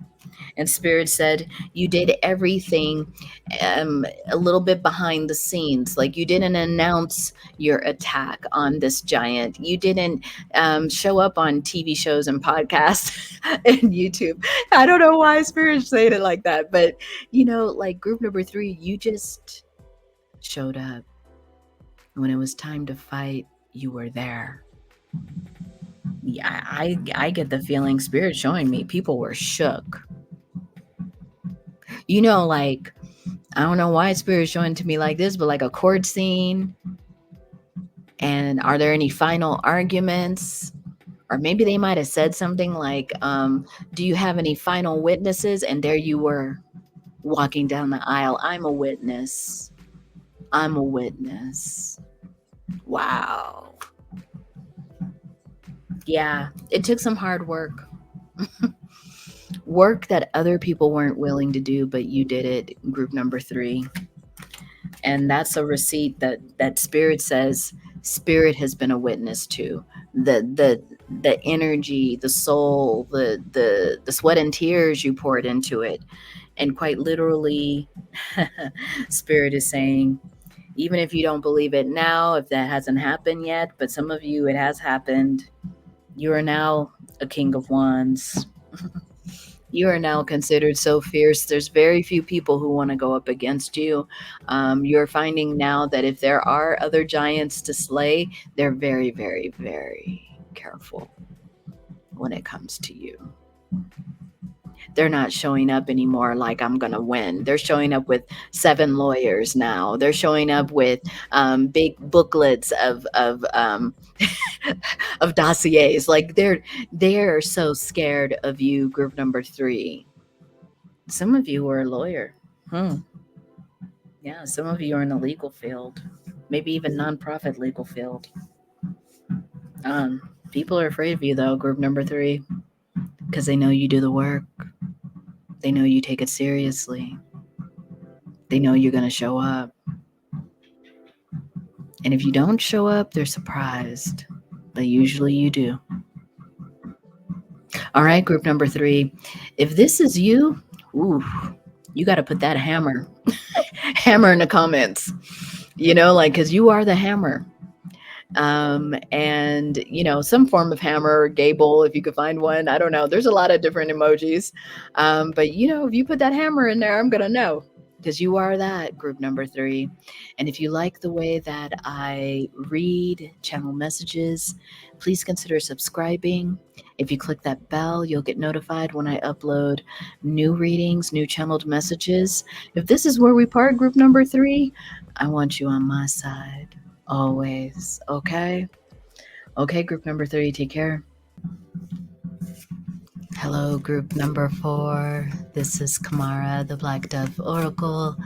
And Spirit said you did everything a little bit behind the scenes. Like you didn't announce your attack on this giant. You didn't show up on TV shows and podcasts and YouTube. I don't know why Spirit's saying it like that, but like group number 3, you just showed up. When it was time to fight, you were there. Yeah, I get the feeling Spirit showing me people were shook. Like, I don't know why Spirit's showing to me like this, but like a court scene. And are there any final arguments? Or maybe they might have said something like, do you have any final witnesses? And there you were walking down the aisle. I'm a witness. I'm a witness. Wow. Yeah, it took some hard work. Work that other people weren't willing to do, but you did it, group number 3. And that's a receipt that Spirit has been a witness to. The energy, the soul, the sweat and tears you poured into it. And quite literally, Spirit is saying, even if you don't believe it now, if that hasn't happened yet, but some of you, it has happened, you are now a King of Wands. You are now considered so fierce. There's very few people who want to go up against you. You're finding now that if there are other giants to slay, they're very, very, very careful when it comes to you. They're not showing up anymore like I'm going to win. They're showing up with 7 lawyers now. They're showing up with big booklets of of dossiers. Like they're so scared of you, group number 3. Some of you were a lawyer. Yeah, some of you are in the legal field, maybe even nonprofit legal field. People are afraid of you though, group number 3, because they know you do the work. They know you take it seriously. They know you're going to show up. And if you don't show up, they're surprised. But usually you do. All right, group number 3. If this is you, you got to put that hammer in the comments. Because you are the hammer. And some form of hammer or gable, if you could find one. I don't know. There's a lot of different emojis. But if you put that hammer in there, I'm going to know. Because you are that, group number 3. And if you like the way that I read channel messages, please consider subscribing. If you click that bell, you'll get notified when I upload new readings, new channeled messages. If this is where we part, group number 3, I want you on my side. Always. Okay, group number 3, take care. Hello, group number 4. This is Kamara, the Black Dove Oracle,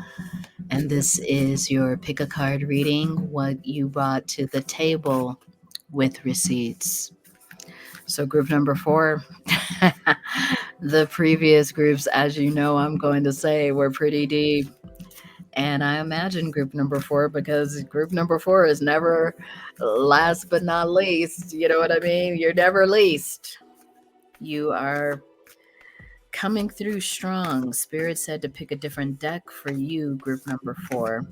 and this is your pick a card reading, what you brought to the table with receipts. So group number 4, the previous groups, as you know, I'm going to say, were pretty deep. And I imagine group number 4, because group number 4 is never last but not least. You know what I mean? You're never least. You are coming through strong. Spirit said to pick a different deck for you, group number 4.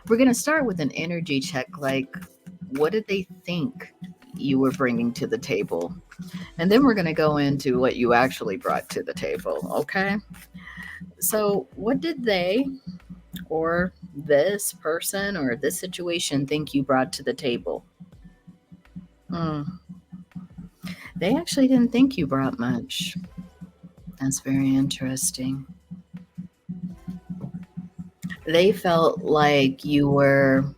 We're going to start with an energy check. Like, what did they think you were bringing to the table. And then we're going to go into what you actually brought to the table, okay? So, what did they or this person or this situation think you brought to the table? Hmm. They actually didn't think you brought much. That's very interesting. They felt like you were,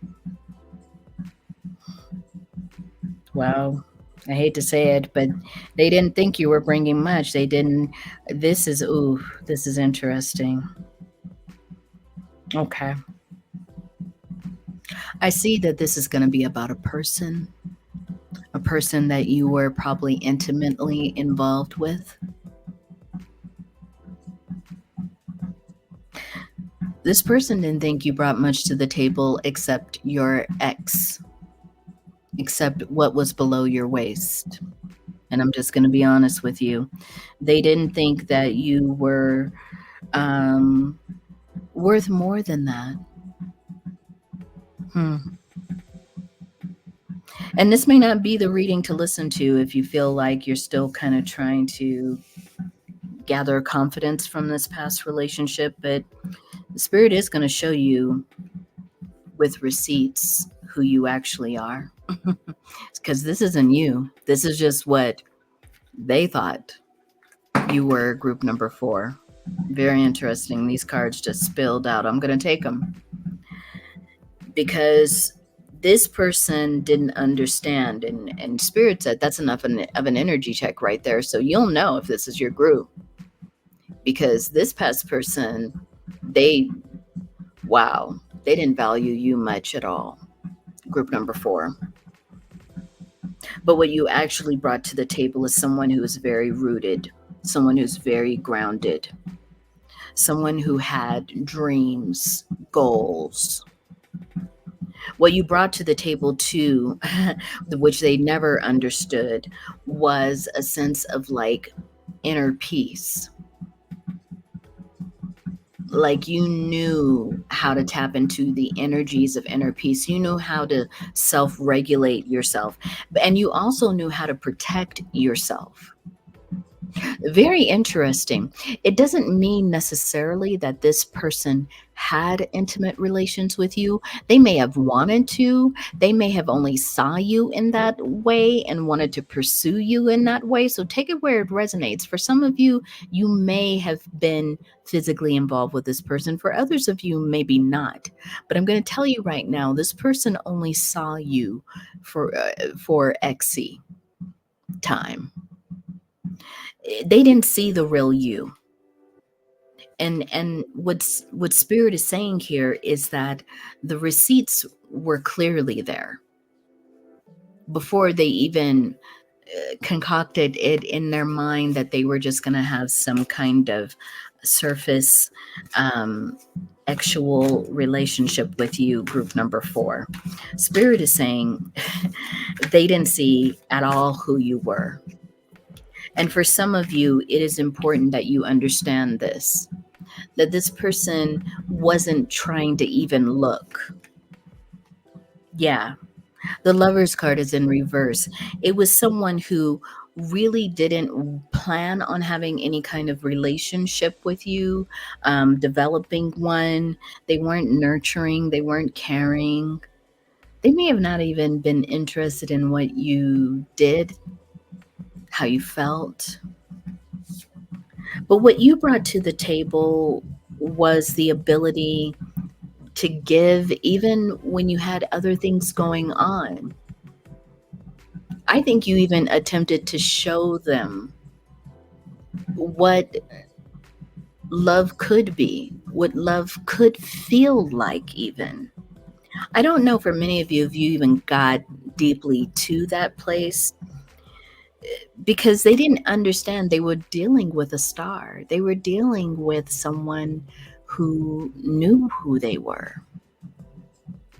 well, I hate to say it, but they didn't think you were bringing much. They didn't. This is interesting. Okay. I see that this is going to be about a person that you were probably intimately involved with. This person didn't think you brought much to the table except your ex, except what was below your waist. And I'm just going to be honest with you. They didn't think that you were um, worth more than that. Hmm. And this may not be the reading to listen to if you feel like you're still kind of trying to gather confidence from this past relationship, but the spirit is going to show you with receipts who you actually are. Because this isn't you. This is just what they thought you were, group number 4. Very interesting. These cards just spilled out. I'm going to take them because this person didn't understand. And Spirit said that's enough of an energy check right there. So you'll know if this is your group. Because this past person, they didn't value you much at all. Group number 4. But what you actually brought to the table is someone who is very rooted, someone who's very grounded, someone who had dreams, goals. What you brought to the table too, which they never understood, was a sense of like inner peace. Like you knew how to tap into the energies of inner peace. You knew how to self-regulate yourself. And you also knew how to protect yourself. Very interesting. It doesn't mean necessarily that this person had intimate relations with you. They may have wanted to. They may have only saw you in that way and wanted to pursue you in that way. So take it where it resonates. For some of you, you may have been physically involved with this person. For others of you, maybe not. But I'm going to tell you right now, this person only saw you for XC time. They didn't see the real you. And what Spirit is saying here is that the receipts were clearly there before they even concocted it in their mind that they were just going to have some kind of surface actual relationship with you, group number 4. Spirit is saying they didn't see at all who you were. And for some of you, it is important that you understand this, that this person wasn't trying to even look. Yeah, the Lover's card is in reverse. It was someone who really didn't plan on having any kind of relationship with you, developing one. They weren't nurturing, they weren't caring. They may have not even been interested in what you did, how you felt. But what you brought to the table was the ability to give even when you had other things going on. I think you even attempted to show them what love could be, what love could feel like even. I don't know for many of you if you even got deeply to that place, because they didn't understand they were dealing with a star. They were dealing with someone who knew who they were,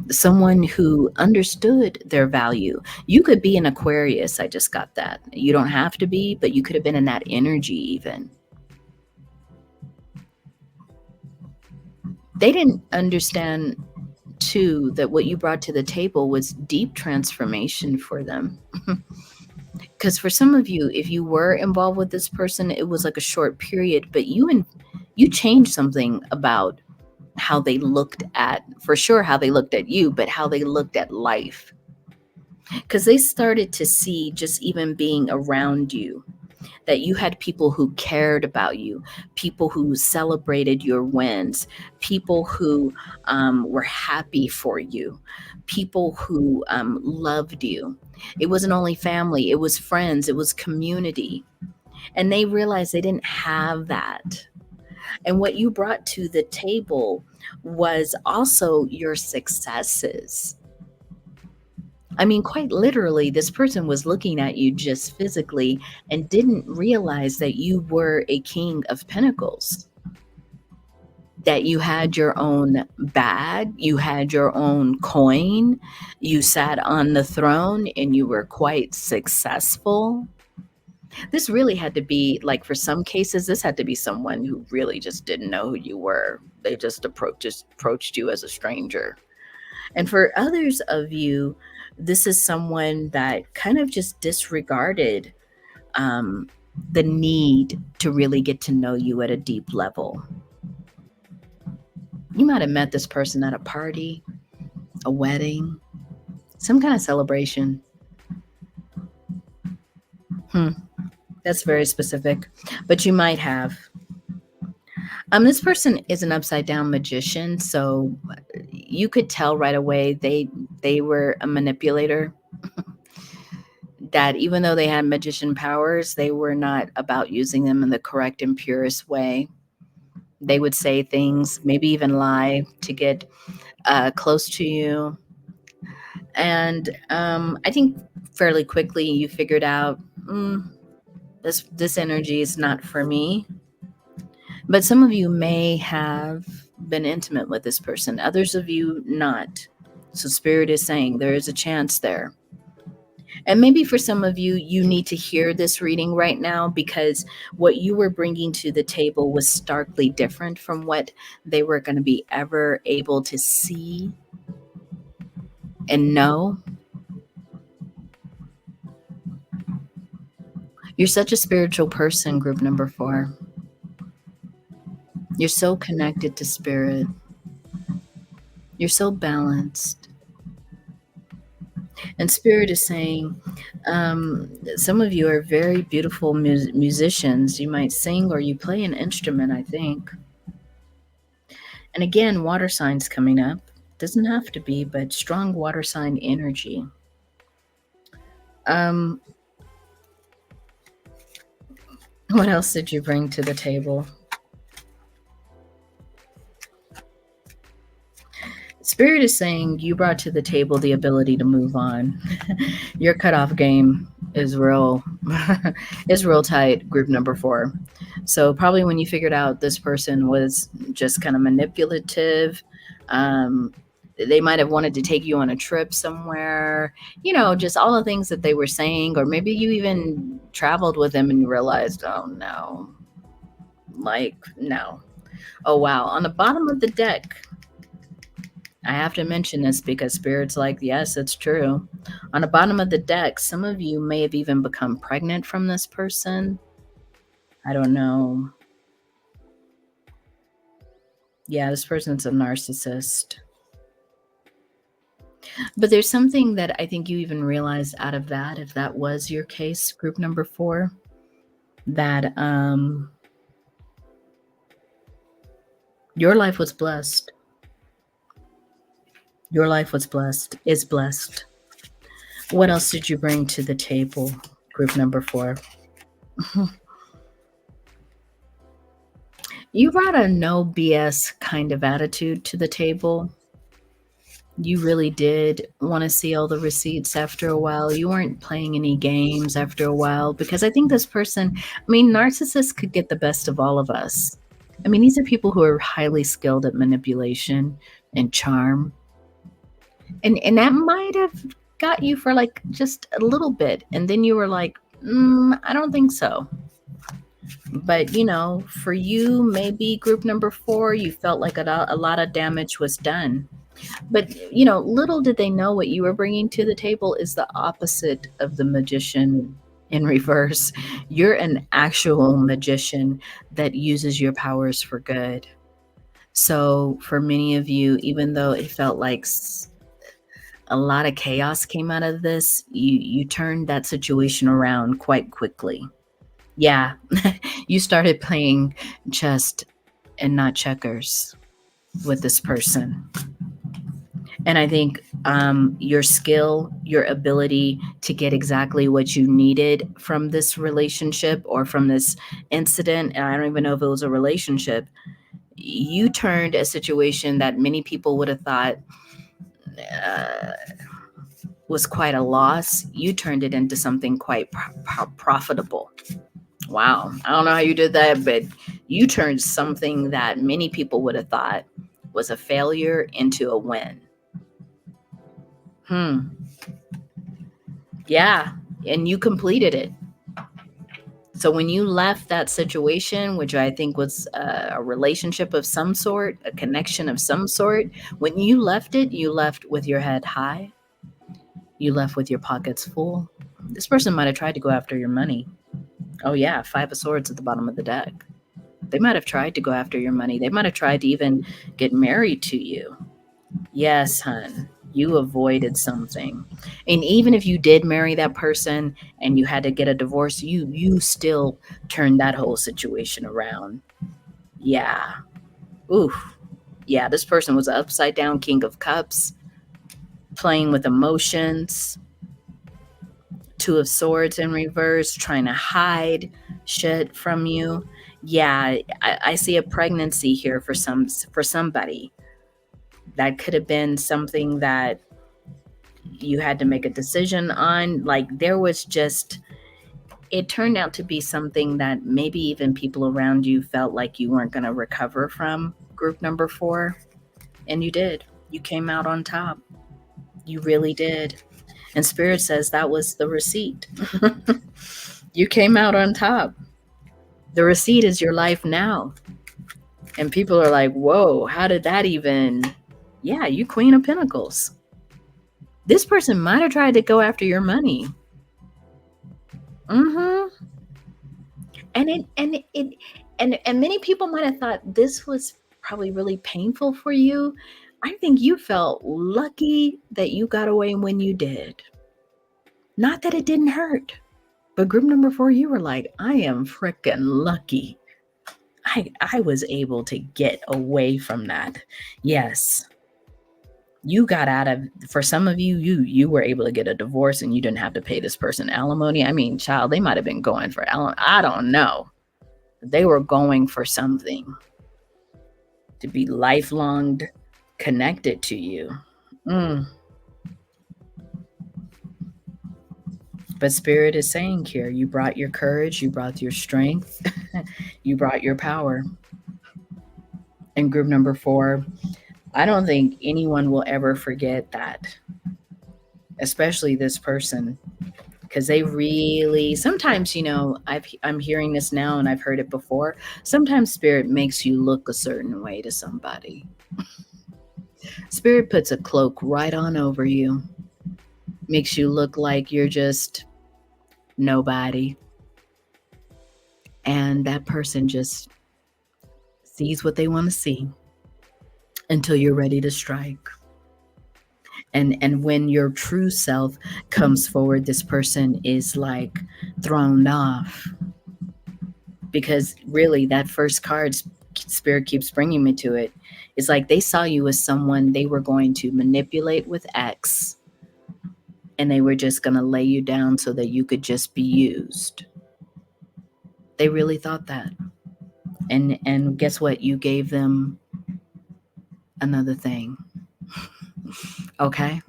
someone who understood their value. You could be an Aquarius. I just got that. You don't have to be, but you could have been in that energy even. They didn't understand too, that what you brought to the table was deep transformation for them. Because for some of you, if you were involved with this person, it was like a short period, but you changed something about how they looked at, for sure, how they looked at you, but how they looked at life. Because they started to see, just even being around you, that you had people who cared about you, people who celebrated your wins, people who were happy for you, people who loved you. It wasn't only family, it was friends, it was community. And they realized they didn't have that. And what you brought to the table was also your successes. I mean, quite literally, this person was looking at you just physically and didn't realize that you were a king of pentacles, that you had your own bag, you had your own coin, you sat on the throne, and you were quite successful. This really had to be, like, for some cases, this had to be someone who really just didn't know who you were. They just approached you as a stranger. And for others of you, this is someone that kind of just disregarded the need to really get to know you at a deep level. You might have met this person at a party, a wedding, some kind of celebration. That's very specific, but you might have. This person is an upside down magician, so you could tell right away they were a manipulator. That even though they had magician powers, they were not about using them in the correct and purest way. They would say things, maybe even lie to get close to you. And I think fairly quickly you figured out, this energy is not for me. But some of you may have been intimate with this person, others of you not. So Spirit is saying there is a chance there. And maybe for some of you, you need to hear this reading right now, because what you were bringing to the table was starkly different from what they were going to be ever able to see and know. You're such a spiritual person, group number 4. You're so connected to spirit. You're so balanced. And Spirit is saying, some of you are very beautiful musicians. You might sing or you play an instrument, I think. And again, water signs coming up. Doesn't have to be, but strong water sign energy. What else did you bring to the table? Spirit is saying you brought to the table the ability to move on. Your cutoff game is real tight, group number 4. So probably when you figured out this person was just kind of manipulative, they might have wanted to take you on a trip somewhere, just all the things that they were saying, or maybe you even traveled with them and you realized, oh no, no. Oh wow, on the bottom of the deck, I have to mention this because Spirit's like, yes, it's true. On the bottom of the deck, some of you may have even become pregnant from this person. I don't know. Yeah, this person's a narcissist. But there's something that I think you even realized out of that, if that was your case, group number 4, that your life was blessed. Your life was blessed, is blessed. What else did you bring to the table, group number 4? You brought a no BS kind of attitude to the table. You really did want to see all the receipts after a while. You weren't playing any games after a while, because I think this person, narcissists could get the best of all of us. These are people who are highly skilled at manipulation and charm. And that might have got you for like just a little bit. And then you were like, I don't think so. But, for you, maybe group number 4, you felt like a lot of damage was done. But, little did they know what you were bringing to the table is the opposite of the magician in reverse. You're an actual magician that uses your powers for good. So, for many of you, even though it felt like a lot of chaos came out of this, you turned that situation around quite quickly. Yeah, you started playing chess and not checkers with this person. And I think your skill, your ability to get exactly what you needed from this relationship or from this incident, and I don't even know if it was a relationship, you turned a situation that many people would have thought uh, was quite a loss. You turned it into something quite profitable. Wow. I don't know how you did that, but you turned something that many people would have thought was a failure into a win. Yeah. And you completed it. So when you left that situation, which I think was a relationship of some sort, a connection of some sort, when you left it, you left with your head high. You left with your pockets full. This person might have tried to go after your money. Oh, yeah, 5 of Swords at the bottom of the deck. They might have tried to go after your money. They might have tried to even get married to you. Yes, hun, you avoided something. And even if you did marry that person and you had to get a divorce, you still turned that whole situation around. Yeah. Oof. Yeah, this person was an upside down King of Cups, playing with emotions. 2 of Swords in reverse, trying to hide shit from you. Yeah, I see a pregnancy here for somebody. That could have been something that you had to make a decision on. Like there was just, it turned out to be something that maybe even people around you felt like you weren't going to recover from, group number 4. And you did. You came out on top. You really did. And Spirit says that was the receipt. You came out on top. The receipt is your life now. And people are like, whoa, how did that even? Yeah, you Queen of Pentacles. This person might have tried to go after your money. Mm-hmm. And many people might have thought this was probably really painful for you. I think you felt lucky that you got away when you did. Not that it didn't hurt. But group number 4, you were like, I am freaking lucky. I was able to get away from that. Yes. You got out of, for some of you were able to get a divorce and you didn't have to pay this person alimony. I mean, child, they might have been going for alimony. I don't know. They were going for something to be lifelong connected to you. But Spirit is saying here, you brought your courage, you brought your strength, you brought your power. And group number 4, I don't think anyone will ever forget that, especially this person, because they really, sometimes, I'm hearing this now and I've heard it before. Sometimes Spirit makes you look a certain way to somebody. Spirit puts a cloak right on over you, makes you look like you're just nobody. And that person just sees what they want to see until you're ready to strike. And when your true self comes forward, this person is like thrown off. Because really, that first card, Spirit keeps bringing me to it. It's like they saw you as someone they were going to manipulate with X. And they were just going to lay you down so that you could just be used. They really thought that. And guess what? You gave them another thing. Okay?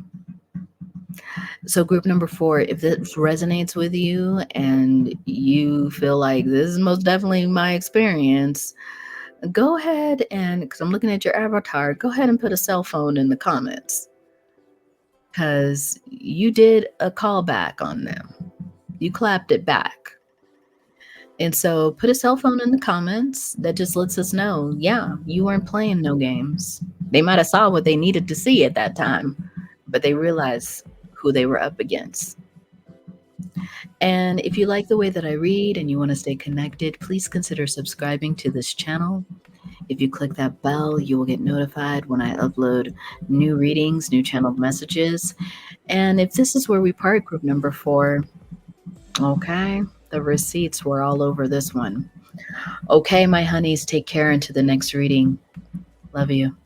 So group number 4, if this resonates with you and you feel like this is most definitely my experience, go ahead and, because I'm looking at your avatar, go ahead and put a cell phone in the comments. Because you did a callback on them. You clapped it back. And so put a cell phone in the comments. That just lets us know, yeah, you weren't playing no games. They might have saw what they needed to see at that time, but they realized who they were up against. And if you like the way that I read and you want to stay connected, please consider subscribing to this channel. If you click that bell, you will get notified when I upload new readings, new channeled messages. And if this is where we part, group number 4, okay, the receipts were all over this one. Okay, my honeys, take care until the next reading. Love you.